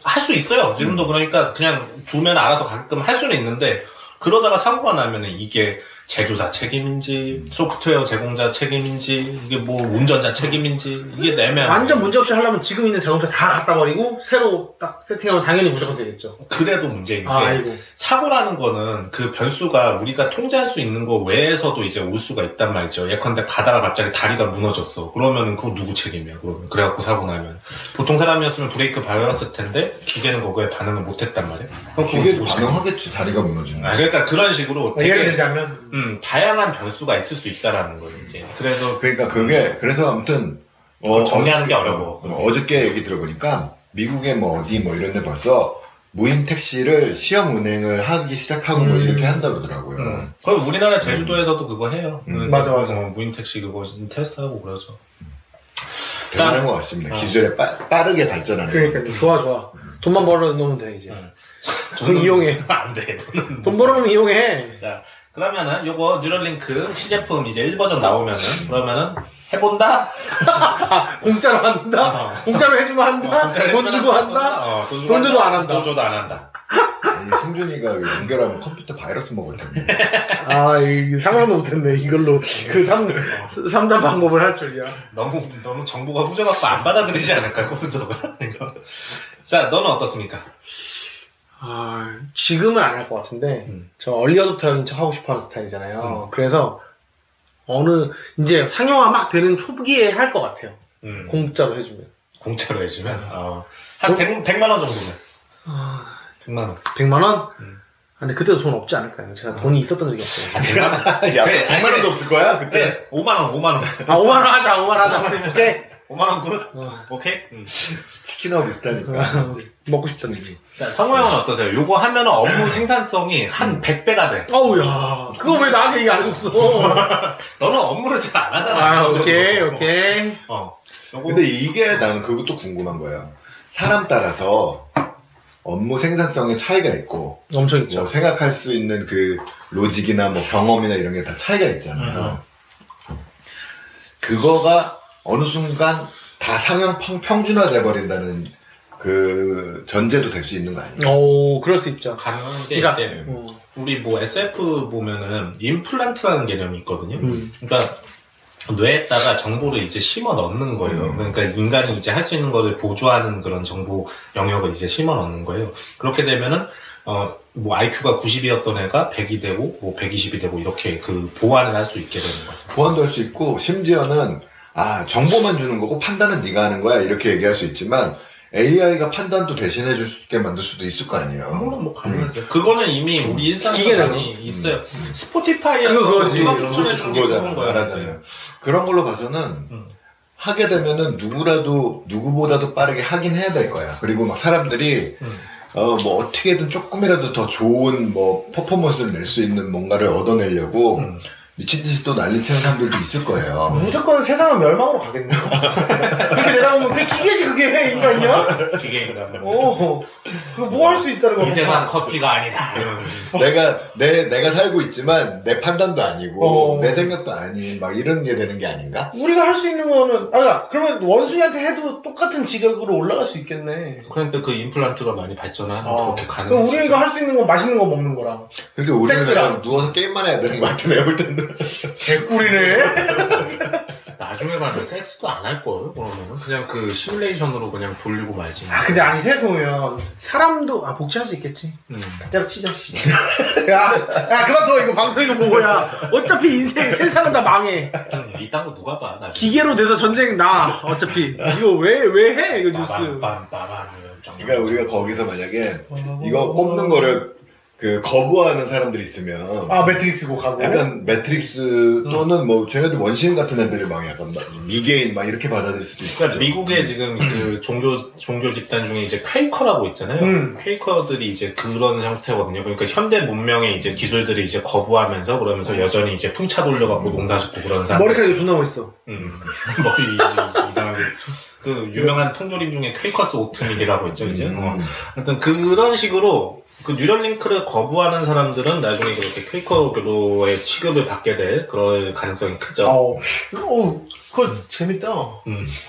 Speaker 1: 할 수 있어요. 지금도 그러니까 그냥 주면 알아서 가끔 할 수는 있는데, 그러다가 사고가 나면은 이게 제조사 책임인지, 소프트웨어 제공자 책임인지, 이게 운전자 책임인지, 이게 내면.
Speaker 2: 완전 문제없이 하려면 지금 있는 자동차 다 갖다 버리고, 새로 딱 세팅하면 당연히 무조건 되겠죠.
Speaker 1: 그래도 문제인 게,
Speaker 2: 아이고.
Speaker 1: 사고라는 거는 그 변수가 우리가 통제할 수 있는 거 외에서도 이제 올 수가 있단 말이죠. 예컨대 가다가 갑자기 다리가 무너졌어. 그러면은 그거 누구 책임이야, 그러면. 그래갖고 사고 나면. 보통 사람이었으면 브레이크 밟았을 텐데, 기계는 그거에 반응을 못 했단 말이야.
Speaker 3: 기계 반응하겠지, 다리가 무너지면.
Speaker 1: 그러니까 그런 식으로
Speaker 2: 예를 들자면,
Speaker 1: 다양한 변수가 있을 수 있다라는 거예요, 이제.
Speaker 3: 그래서 아무튼,
Speaker 1: 정리하는 게 어려워.
Speaker 3: 어저께 얘기 들어보니까, 미국의 어디 이런 데 벌써, 무인 택시를 시험 운행을 하기 시작하고 이렇게 한다 그러더라고요.
Speaker 1: 거의 우리나라 제주도에서도 그거 해요.
Speaker 2: 맞아.
Speaker 1: 무인 택시 그거 테스트하고 그러죠.
Speaker 3: 대단한 것 같습니다. 기술에 빠르게 발전하는.
Speaker 2: 그러니까 좋아. 돈만 벌어 놓으면 돼, 이제. 돈 이용해.
Speaker 1: 안 돼.
Speaker 2: 돈 벌어놓으면 이용해.
Speaker 1: 자, 그러면은 요거 뉴럴링크 시제품 이제 1버전 나오면은, 그러면은 해본다?
Speaker 2: 공짜로 한다? 공짜로 해주면 한다? 돈 주고 한다? 돈 줘도 안 한다.
Speaker 1: 돈 줘도 안 한다.
Speaker 3: 아니, 승준이가 연결하면 컴퓨터 바이러스 먹을 텐데.
Speaker 2: 이 상상도 못했네. 이걸로 그 3단 방법을 할 줄이야.
Speaker 1: 너무 정보가 후져갖고 안 받아들이지 않을까요, 컴퓨터가? 자, 너는 어떻습니까?
Speaker 2: 지금은 안 할 것 같은데, 저 얼리 어댑터인 척 하고 싶어 하는 스타일이잖아요. 그래서, 이제 상용화 막 되는 초기에 할 것 같아요. 공짜로 해주면.
Speaker 1: 공짜로 해주면? 한 100만 원 정도면. 100만 원.
Speaker 2: 100만 원? 근데 그때도 돈 없지 않을까요? 제가 돈이 있었던 적이 없어요.
Speaker 3: 100만 원도 없을 거야, 그때?
Speaker 1: 5만 원.
Speaker 2: 5만 원 하자. 오케이.
Speaker 1: 5만 원 굿? 오케이?
Speaker 3: 치킨하고 비슷하니까.
Speaker 2: 먹고 싶던데.
Speaker 1: 자, 성호 형은 어떠세요? 요거 하면은 업무 생산성이 한 100배가 돼.
Speaker 2: 어우야. 그거 왜 나한테 얘기 안 해줬어?
Speaker 1: 너는 업무를 잘 안 하잖아.
Speaker 2: 오케이.
Speaker 3: 근데 이게 나는 그것도 궁금한 거예요. 사람 따라서 업무 생산성의 차이가 있고,
Speaker 2: 엄청 있죠.
Speaker 3: 생각할 수 있는 그 로직이나 경험이나 이런 게 다 차이가 있잖아요. 그거가 어느 순간 다 상용 평준화 돼버린다는 그 전제도 될 수 있는 거 아니에요?
Speaker 2: 그럴 수 있죠.
Speaker 1: 가능한 게
Speaker 2: 그러니까,
Speaker 1: 이제 우리 SF 보면은 임플란트라는 개념이 있거든요. 그러니까 뇌에다가 정보를 이제 심어 넣는 거예요. 그러니까 인간이 이제 할 수 있는 거를 보조하는 그런 정보 영역을 이제 심어 넣는 거예요. 그렇게 되면은 뭐 IQ가 90이었던 애가 100이 되고 뭐 120이 되고 이렇게 그 보완을 할 수 있게 되는 거예요.
Speaker 3: 보완도 할 수 있고 심지어는 정보만 주는 거고 판단은 네가 하는 거야 이렇게 얘기할 수 있지만 AI가 판단도 대신해 줄 수 있게 만들 수도 있을 거 아니에요.
Speaker 1: 물론 뭐 가능하죠. 그거는 이미 우리 일상에 많이 있어요. 스포티파이에서
Speaker 2: 그거지.
Speaker 1: 누가 추천해 주는 게 그런
Speaker 3: 그거잖아.
Speaker 1: 거야.
Speaker 3: 말하자면. 그런 걸로 봐서는 하게 되면은 누구보다도 빠르게 하긴 해야 될 거야. 그리고 막 사람들이 뭐 어떻게든 조금이라도 더 좋은 뭐 퍼포먼스를 낼 수 있는 뭔가를 얻어내려고 미친 듯이 또 난리치는 사람들도 있을 거예요.
Speaker 2: 무조건 세상은 멸망으로 가겠네요. 그렇게 되다 보면 그게 기계지 그게 인간이야?
Speaker 1: 기계인가.
Speaker 2: 그거 뭐 할 수 있다는 거야?
Speaker 1: 이 세상 커피가 아니다.
Speaker 3: 내가 살고 있지만 내 판단도 아니고 내 생각도 아닌 막 이런 게 되는 게 아닌가?
Speaker 2: 우리가 할 수 있는 거는 그러면 원숭이한테 해도 똑같은 지각으로 올라갈 수 있겠네.
Speaker 1: 그러니까 그 임플란트가 많이 발전하면 그렇게
Speaker 2: 그럼
Speaker 1: 가능하지.
Speaker 2: 우리가 할 수 있는 건 맛있는 거 먹는 거랑.
Speaker 3: 그러니까 우리는
Speaker 2: 섹스랑.
Speaker 3: 그냥 누워서 게임만 해야 되는 것 같아 내가 볼 때는.
Speaker 2: 개꿀이네.
Speaker 1: 나중에 가면 섹스도 안 할 거예요. 그러면은 그냥 그 시뮬레이션으로 그냥 돌리고 말지.
Speaker 2: 근데 생각해보면 사람도 복제할 수 있겠지. 그냥 치자 씨. 야 그만 둬 이거 방송 이거 보고야. 어차피 세상은 다 망해.
Speaker 1: 이딴 거 누가 봐? 나중에.
Speaker 2: 기계로 돼서 전쟁 나. 어차피 이거 왜 해 이거 뉴스.
Speaker 3: 그러니까 우리가 거기서 만약에 이거 뽑는 거를 거부하는 사람들이 있으면
Speaker 2: 매트릭스고 가고
Speaker 3: 약간 매트릭스 또는 뭐 쟤네들 원시인 같은 애들을 막 약간 막 미개인 막 이렇게 받아들일 수도 있죠.
Speaker 1: 그러니까 미국의 지금 그 종교 집단 중에 이제 퀘이커라고 있잖아요. 퀘이커들이 이제 그런 형태거든요. 그러니까 현대 문명의 이제 기술들이 이제 거부하면서 그러면서 여전히 이제 풍차 돌려갖고 농사짓고 그런 사람.
Speaker 2: 머리카락이 존나 멋있어.
Speaker 1: 머리 이상하게. 그 유명한 통조림 중에 퀘이커스 오트밀이라고 있죠, 이제. 하여튼 그런 식으로 그 뉴럴링크를 거부하는 사람들은 나중에 그렇게 퀘이커로의 취급을 받게 될 그럴 가능성이 크죠.
Speaker 2: 그거 재밌다.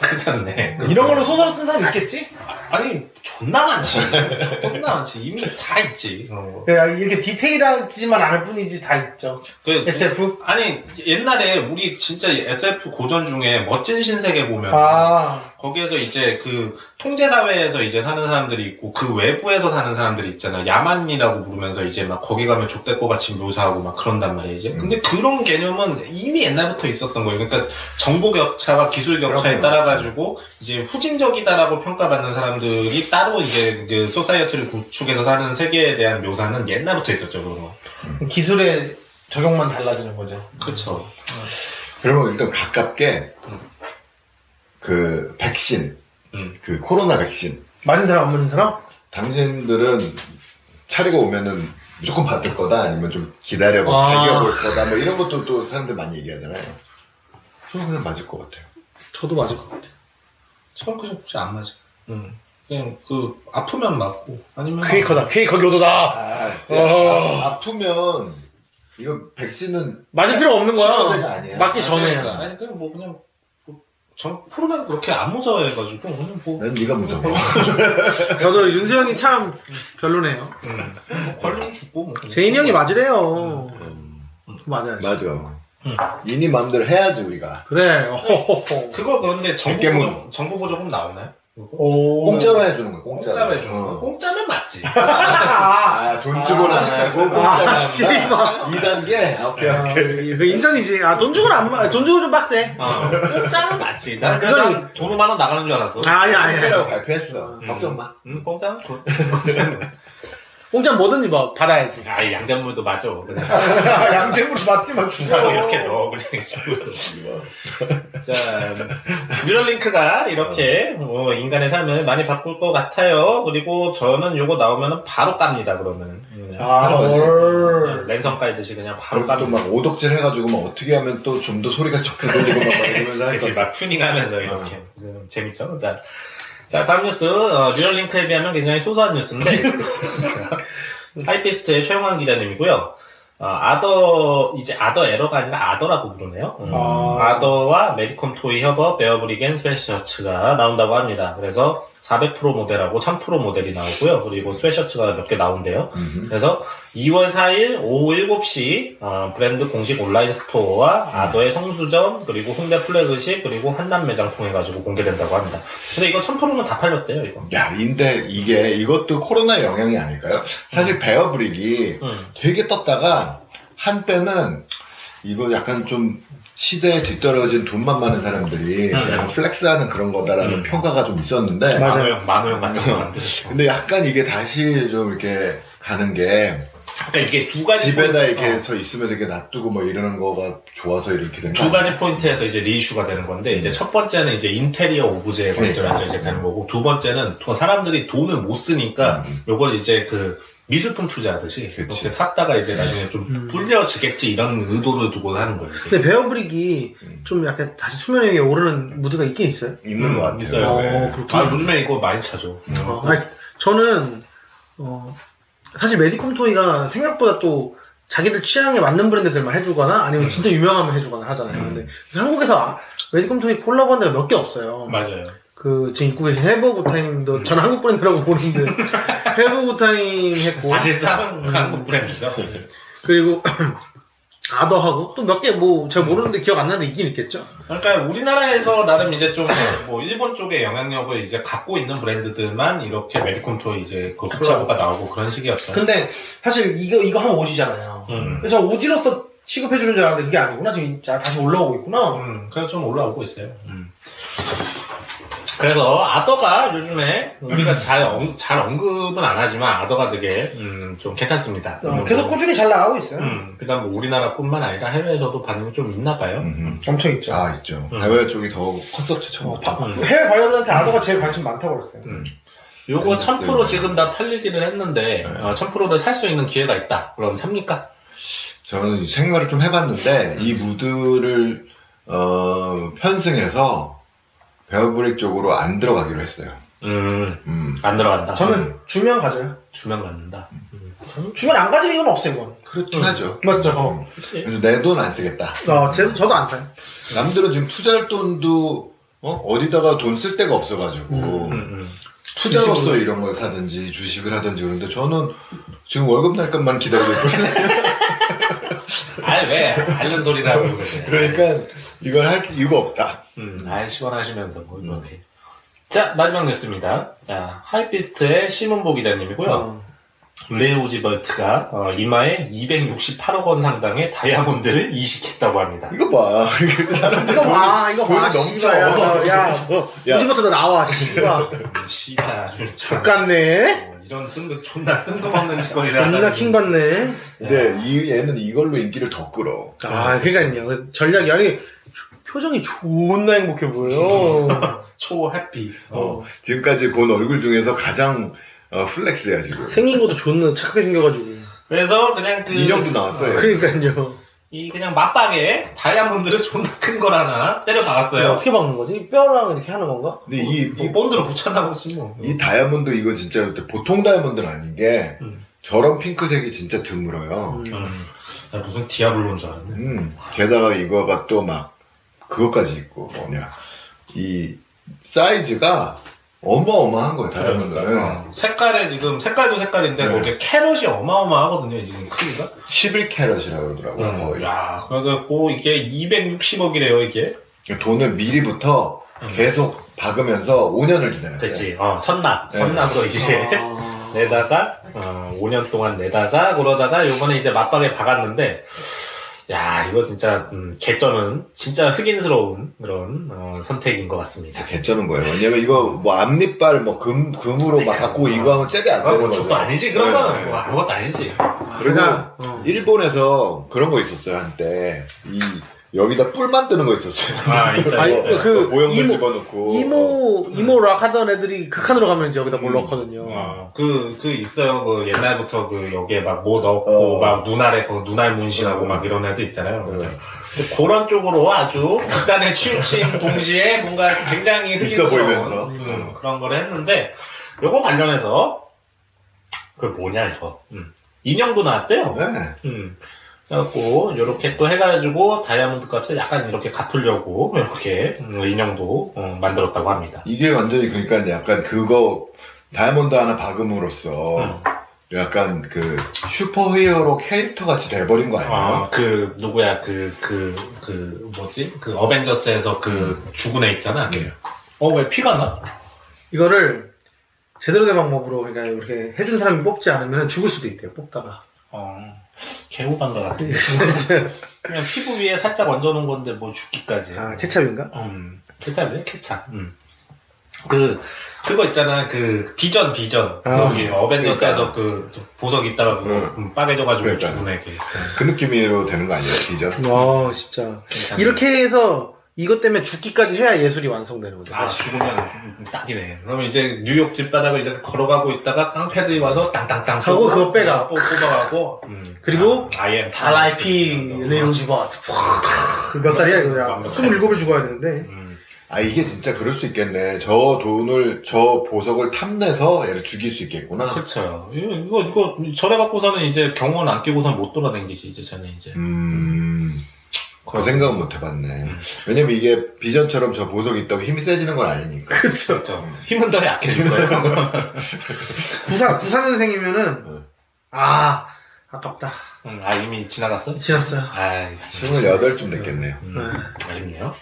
Speaker 1: 괜찮네.
Speaker 2: 이런 걸로 소설 쓴 사람 있겠지?
Speaker 1: 아니, 존나 많지. 존나 많지. 이미 다 있지.
Speaker 2: 이렇게 디테일하지만 않을 뿐이지 다 있죠. SF?
Speaker 1: 아니, 옛날에 우리 진짜 SF 고전 중에 멋진 신세계 보면 거기에서 이제 그 통제사회에서 이제 사는 사람들이 있고 그 외부에서 사는 사람들이 있잖아. 야만이라고 부르면서 이제 막 거기 가면 족될 것 같이 묘사하고 막 그런단 말이야, 이제. 근데 그런 개념은 이미 옛날부터 있었던 거예요. 그러니까 정보 격차와 기술 격차에 따라가지고 이제 후진적이다라고 평가받는 사람들이 따로 이제 그 소사이어티를 구축해서 사는 세계에 대한 묘사는 옛날부터 있었죠, 그런 거.
Speaker 2: 기술의 적용만 달라지는 거죠.
Speaker 1: 그쵸.
Speaker 3: 그러면 일단 가깝게 그 백신, 그 코로나 백신
Speaker 2: 맞은 사람 안 맞은 사람?
Speaker 3: 당신들은 차례가 오면은 무조건 받을 거다 아니면 좀 기다려봐 배겨볼 거다 뭐 이런 것도 또 사람들 많이 얘기하잖아요. 저는 그냥 맞을 것 같아요.
Speaker 2: 저도 맞을 것 같아요.
Speaker 1: 저는 그냥 혹시 안 맞아. 그냥 아프면 맞고 아니면
Speaker 2: 퀘이커다. 퀘이커 교도다.
Speaker 3: 아프면 이거 백신은
Speaker 2: 맞을 필요 없는 거야.
Speaker 3: 치료제가 아니야.
Speaker 2: 맞기 전에.
Speaker 1: 아니 그냥 뭐 그냥 코로나가 그렇게 안 무서워해가지고 그냥 뭐
Speaker 3: 난 네가 무서워.
Speaker 2: 저도 윤수형이 참 별로네요.
Speaker 1: 걸리면 죽고 뭐.
Speaker 2: 재인이 형이 맞으래요. 맞아요.
Speaker 3: 맞아. 이니 마음대로 해야지 우리가.
Speaker 2: 그래.
Speaker 1: 그거 그런데
Speaker 3: 백개문.
Speaker 1: 정보 보조금 나오나요?
Speaker 3: 공짜로 해주는 거야.
Speaker 1: 공짜로 해주는 거. 공짜면 맞지.
Speaker 3: 돈 주고는 안 하고 공짜로 한다. 2단계. 오케이.
Speaker 2: 그 인정이지. 돈 주고는 돈 주고 좀 빡세.
Speaker 1: 공짜면 맞지. 난
Speaker 2: 그건
Speaker 1: 돈 5만 원 나가는 줄 알았어.
Speaker 2: 아니야.
Speaker 3: 공짜라고 발표했어. 걱정 마.
Speaker 1: 공짜는
Speaker 2: 공짜 뭐든지 뭐 받아야지.
Speaker 1: 양잣물도 맞아. 그냥.
Speaker 2: 양재물 맞지만
Speaker 1: 주사로 이렇게 넣어 그냥. 자, 뉴럴링크가 이렇게 뭐 인간의 삶을 많이 바꿀 것 같아요. 그리고 저는 요거 나오면은 바로 깝니다. 그러면은. 랜선 깔듯이 그냥 바로
Speaker 3: 또
Speaker 1: 깝니다.
Speaker 3: 막 오덕질 해가지고 막 어떻게 하면 또 좀 더 소리가 좁혀 들리고 막 이러면서
Speaker 1: 그치, 막 튜닝하면서 이렇게. 재밌죠? 자, 다음 뉴스. 뉴럴링크에 비하면 굉장히 소소한 뉴스인데. 하이피스트의 최영환 기자님이고요. 아더 에러가 아니라 아더라고 부르네요. 아더와 메디컴 토이 협업 베어브리겐 스웨셔츠가 나온다고 합니다. 그래서 400 프로 모델하고 1000 프로 모델이 나오고요. 그리고 스웨셔츠가 몇 개 나온대요. 그래서 2월 4일 오후 7시 브랜드 공식 온라인 스토어와 아더의 성수점 그리고 홍대 플래그십 그리고 한남 매장 통해 가지고 공개된다고 합니다. 근데 이거 1000%는 다 팔렸대요. 이거.
Speaker 3: 야, 근데 이것도 코로나 영향이 아닐까요? 사실 베어브릭이 되게 떴다가 한때는 이거 약간 좀 시대에 뒤떨어진 돈만 많은 사람들이 약간 플렉스하는 그런 거다라는 평가가 좀 있었는데
Speaker 2: 맞아요.
Speaker 1: 만호형 같은 거 만들었어.
Speaker 3: 근데 약간 이게 다시 좀 이렇게 가는 게
Speaker 1: 그러니까 이게 두 가지
Speaker 3: 집에다 이렇게 해서 있으면서 이렇게 놔두고 뭐 이러는 거가 좋아서 이렇게 된
Speaker 1: 두 가지 포인트에서 이제 리이슈가 되는 건데 이제 첫 번째는 이제 인테리어 오브제 관점에서
Speaker 3: 그러니까.
Speaker 1: 이제 되는 거고 두 번째는 사람들이 돈을 못 쓰니까 요걸 이제 그 미술품 투자하듯이
Speaker 3: 그치.
Speaker 1: 이렇게 샀다가 이제 나중에 좀 불려지겠지 이런 의도를 두고 하는 거예요. 이제.
Speaker 2: 근데 베어브릭이 좀 약간 다시 수면 위에 오르는 무드가 있긴 있어요.
Speaker 3: 있는 것 같아요.
Speaker 1: 있어요.
Speaker 3: 네.
Speaker 2: 그렇구나.
Speaker 1: 요즘에 이거 많이 차죠.
Speaker 2: 아니, 저는 사실 메디컴 토이가 생각보다 또 자기들 취향에 맞는 브랜드들만 해주거나 아니면 진짜 유명하면 해주거나 하잖아요. 근데 한국에서 메디컴 토이 콜라보한 데가 몇 개 없어요.
Speaker 1: 맞아요.
Speaker 2: 지금 입고 계신 헤버구타임도 저는 한국 브랜드라고 보는데 헤버구타임 했고
Speaker 1: 사실상 한국 브랜드죠.
Speaker 2: 그리고 아더하고 또 몇 개 뭐 제가 모르는데 기억 안 나는데 있긴 있겠죠.
Speaker 1: 그러니까 우리나라에서 나름 이제 좀 뭐 일본 쪽의 영향력을 이제 갖고 있는 브랜드들만 이렇게 메디컴 토이 이제 그 콜라보가 나오고 그런 식이었죠.
Speaker 2: 근데 사실 이거 하면 오지잖아요. 그래서 오지로서 취급해주는 줄 알았는데 그게 아니구나. 지금 다시 올라오고 있구나.
Speaker 1: 그래서 좀 올라오고 있어요. 그래서 아더가 요즘에 우리가 잘 언급은 안 하지만 아더가 되게 좀 괜찮습니다.
Speaker 2: 계속 꾸준히 잘 나가고 있어요.
Speaker 1: 그다음 뭐 우리나라뿐만 아니라 해외에서도 반응이 좀 있나 봐요.
Speaker 2: 엄청 있죠.
Speaker 3: 아, 있죠. 해외 쪽이 더 컸었죠, 처음부터.
Speaker 2: 해외 바이어들한테 아더가 제일 관심 많다고 그랬어요.
Speaker 1: 요거 1000% 지금 다 팔리기는 했는데 1000%를 살 수 있는 기회가 있다. 그럼 삽니까?
Speaker 3: 저는 생각을 좀 해봤는데 이 무드를 편승해서 베어브릭 쪽으로 안 들어가기로 했어요.
Speaker 1: 안 들어간다.
Speaker 2: 저는 주면 가져요.
Speaker 1: 주면 갖는다.
Speaker 2: 주면 안 가질 이유는 없어요, 이건.
Speaker 3: 그렇긴 하죠.
Speaker 2: 맞죠.
Speaker 1: 그치.
Speaker 3: 그래서 내 돈 안 쓰겠다.
Speaker 2: 저도 안 사요.
Speaker 3: 남들은 지금 투자할 돈도 어디다가 돈 쓸 데가 없어가지고 투자로서 이런 걸 사든지 주식을 하든지 그러는데 저는 지금 월급 날 것만 기다리고 있거든요.
Speaker 1: 아니 왜 앓는 소리라고 그러지.
Speaker 3: 그러니까 이걸 할 이유가 없다.
Speaker 1: 시원하시면서 뭐 이렇게. 자, 마지막 뉴스입니다. 자, 하이피스트의 심은보 기자님이고요. 레오지벌트가 이마에 268억 원 상당의 다이아몬드를 이식했다고 합니다.
Speaker 3: 이거 봐.
Speaker 2: 이거 봐.
Speaker 3: 돈이 넘쳐.
Speaker 2: 야, 이제부터 너 나와. 씨발.
Speaker 1: 씨발, 진짜.
Speaker 2: 똑같네.
Speaker 1: 이런 존나 뜬금없는 짓거리를
Speaker 2: 존나 킹받네.
Speaker 3: 근데 얘는 이걸로 인기를 더 끌어.
Speaker 2: 그러니까요. 전략이 아니 표정이 존나 행복해 보여.
Speaker 1: 초 해피.
Speaker 3: 지금까지 본 얼굴 중에서 가장 플렉스야 지금.
Speaker 2: 생긴 것도 존나 착하게 생겨가지고.
Speaker 1: 그래서 그냥
Speaker 3: 인형도 나왔어요.
Speaker 2: 그러니까요.
Speaker 1: 그냥 맞박에 다이아몬드를 존나 큰 걸 하나 때려 박았어요.
Speaker 2: 어떻게 박는 거지? 뼈랑 이렇게 하는 건가?
Speaker 3: 근데 이
Speaker 1: 본드로 붙였나 보지 뭐.
Speaker 3: 이 다이아몬드 이거 진짜 보통 다이아몬드는 아닌 게 저런 핑크색이 진짜 드물어요.
Speaker 1: 나 무슨 디아블로인 줄 알았네.
Speaker 3: 게다가 이거가 또 막 그것까지 있고 뭐냐 이 사이즈가 어마어마한 거예요 다이아몬드는.
Speaker 1: 색깔도 색깔인데 거기에 캐럿이 어마어마하거든요. 지금 크기가
Speaker 3: 11캐럿이라고 그러더라고요. 거의.
Speaker 1: 야, 그래갖고 이게 260억이래요 이게.
Speaker 3: 돈을 미리부터 계속 박으면서 5년을 기다려요.
Speaker 1: 그렇지. 선납으로 이제 내다가 5년 동안 내다가 그러다가 요번에 이제 맞박에 박았는데. 야, 이거 진짜 개쩌는 진짜 흑인스러운 그런 선택인 것 같습니다.
Speaker 3: 개쩌는 거예요. 왜냐면 이거 뭐 앞니빨 뭐 금으로 막 갖고 이거 하면 잽이 안 되는
Speaker 1: 뭐
Speaker 3: 거죠.
Speaker 1: 저도 아니지 그런 거는 뭐 아무것도 아니지.
Speaker 3: 그리고 일본에서 그런 거 있었어요 한때. 여기다 뿔 만드는 거 있었어요.
Speaker 1: 있어요.
Speaker 2: 그
Speaker 3: 모형물 집어넣고
Speaker 2: 이모 락 하던 애들이 극한으로 가면 이제 여기다 뭘 넣거든요.
Speaker 1: 그 있어요. 그 옛날부터 여기에 막 뭐 넣고 막 눈알에 눈알 문신하고 막 이런 애들 있잖아요. 그런 쪽으로 아주 극단에 치우친 동시에 뭔가 굉장히
Speaker 3: 있어
Speaker 1: 흑인스러운
Speaker 3: 보이면서
Speaker 1: 그런 걸 했는데 요거 관련해서 그 뭐냐 이거 인형도 나왔대요.
Speaker 3: 네.
Speaker 1: 그래갖고 이렇게 또 해가지고 다이아몬드 값을 약간 이렇게 갚으려고 이렇게 인형도 만들었다고 합니다.
Speaker 3: 이게 완전히 그러니까 약간 그거 다이아몬드 하나 박음으로써 약간 그 슈퍼히어로 캐릭터 같이 돼버린 거 아니에요?
Speaker 1: 그 누구야 뭐지? 그 어벤져스에서 그 죽은 애 있잖아. 왜 피가 나?
Speaker 2: 이거를 제대로 된 방법으로 그러니까 이렇게 해준 사람이 뽑지 않으면 죽을 수도 있대요. 뽑다가.
Speaker 1: 개호반 것 같아. 그냥 피부 위에 살짝 얹어놓은 건데 뭐 죽기까지.
Speaker 2: 케찹인가?
Speaker 1: 케찹이야? 케찹. 그거 있잖아. 그 비전. 여기 어벤져스에서 그 보석 있다가 빠개져가지고
Speaker 3: 그러니까.
Speaker 1: 죽은 애.
Speaker 3: 그 느낌으로 되는 거 아니에요? 비전?
Speaker 2: 진짜.
Speaker 1: 괜찮네.
Speaker 2: 이렇게 해서 이것 때문에 죽기까지 해야 예술이 완성되는 거죠.
Speaker 1: 죽으면 딱이네. 그러면 이제 뉴욕 길바닥을 이렇게 걸어가고 있다가 깡패들이 와서 땅땅땅
Speaker 2: 하고 그거 빼가.
Speaker 1: 뽑아가고.
Speaker 2: 그리고
Speaker 1: I am
Speaker 2: RIP 레이로즈버트. 몇 살이야 이거? 야 27에 죽어야 되는데.
Speaker 3: 이게 진짜 그럴 수 있겠네. 저 보석을 탐내서 얘를 죽일 수 있겠구나.
Speaker 1: 그렇죠. 이거 저래 갖고서는 이제 경호원 안 끼고선 못 돌아다니지 이제 쟤는 이제.
Speaker 3: 그 생각은 못 해봤네. 왜냐면 이게 비전처럼 저 보석이 있다고 힘이 세지는 건 아니니까.
Speaker 2: 그쵸.
Speaker 1: 힘은 더 약해질 거예요.
Speaker 2: 94년생이면은, 아깝다.
Speaker 1: 이미 지나갔어?
Speaker 2: 지났어요.
Speaker 3: 28쯤 됐겠네요.
Speaker 1: 아쉽네요.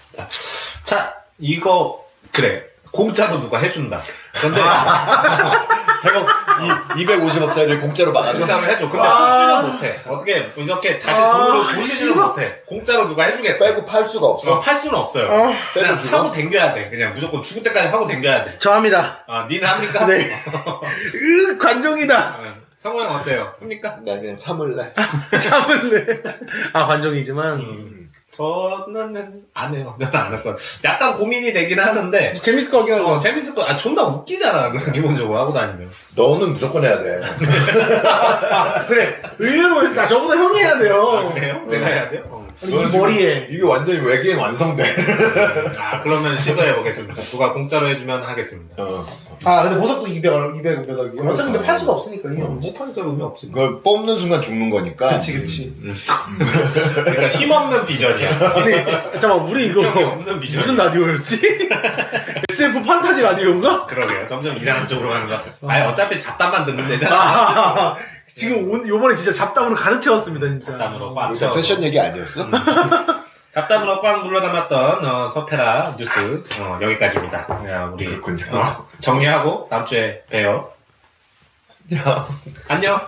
Speaker 1: 자, 이거, 그래. 공짜로 누가 해준다. 근데,
Speaker 3: 250억짜리를 공짜로 막아줘?
Speaker 1: 공짜로 해줘. 근데 팔지는 못해. 어떻게, 이렇게 다시 돈으로 돌리지는 못해. 공짜로 누가 해주겠다.
Speaker 3: 빼고 팔 수가 없어?
Speaker 1: 팔 수는 없어요. 그냥 하고 댕겨야 돼. 그냥 무조건 죽을 때까지 하고 댕겨야 돼.
Speaker 2: 저 합니다.
Speaker 1: 니는 합니까?
Speaker 2: 네. 관종이다.
Speaker 1: 성호 형 어때요? 합니까?
Speaker 3: 나 그냥 참을래.
Speaker 2: 참을래. 관종이지만.
Speaker 1: 저는 안 해요. 저는 안 할 거야. 약간 고민이 되긴 하는데.
Speaker 2: 재밌을 것 같긴 하죠.
Speaker 1: 재밌을 거. 존나 웃기잖아. 기본적으로 하고 다니면.
Speaker 3: 너는 무조건 해야 돼.
Speaker 2: 그래. 의외로 나 저보다 형이 해야 돼요.
Speaker 1: 그래요? 제가 해야 돼요?
Speaker 2: 아니, 이 머리에.
Speaker 3: 이게 완전히 외계인 완성돼.
Speaker 1: 그러면 시도해보겠습니다. 누가 공짜로 해주면 하겠습니다.
Speaker 2: 근데 보석도 200억. 어차피 근데 팔 수가 없으니까.
Speaker 1: 못 파니까 의미 없지.
Speaker 3: 그걸 뽑는 순간 죽는 거니까.
Speaker 2: 그치.
Speaker 1: 그러니까 힘없는 비전이야.
Speaker 2: 아니, 잠깐만, 우리 이거.
Speaker 1: 힘이 없는 비전.
Speaker 2: 무슨 라디오였지? SF 판타지 라디오인가?
Speaker 1: 그러게요. 점점 이상한 쪽으로 가는 거. 어차피 잡담만 듣는 데잖아.
Speaker 2: 지금 요번에 진짜 잡담으로 가득 채웠습니다, 진짜.
Speaker 1: 잡담으로 꽉
Speaker 3: 이거
Speaker 1: 채워.
Speaker 3: 패션 얘기 아니었어?
Speaker 1: 잡담으로 꽉 눌러 담았던 서페라 뉴스 여기까지입니다. 우리
Speaker 3: 그렇군요.
Speaker 1: 정리하고 다음 주에 봬요.
Speaker 3: 야.
Speaker 1: 안녕.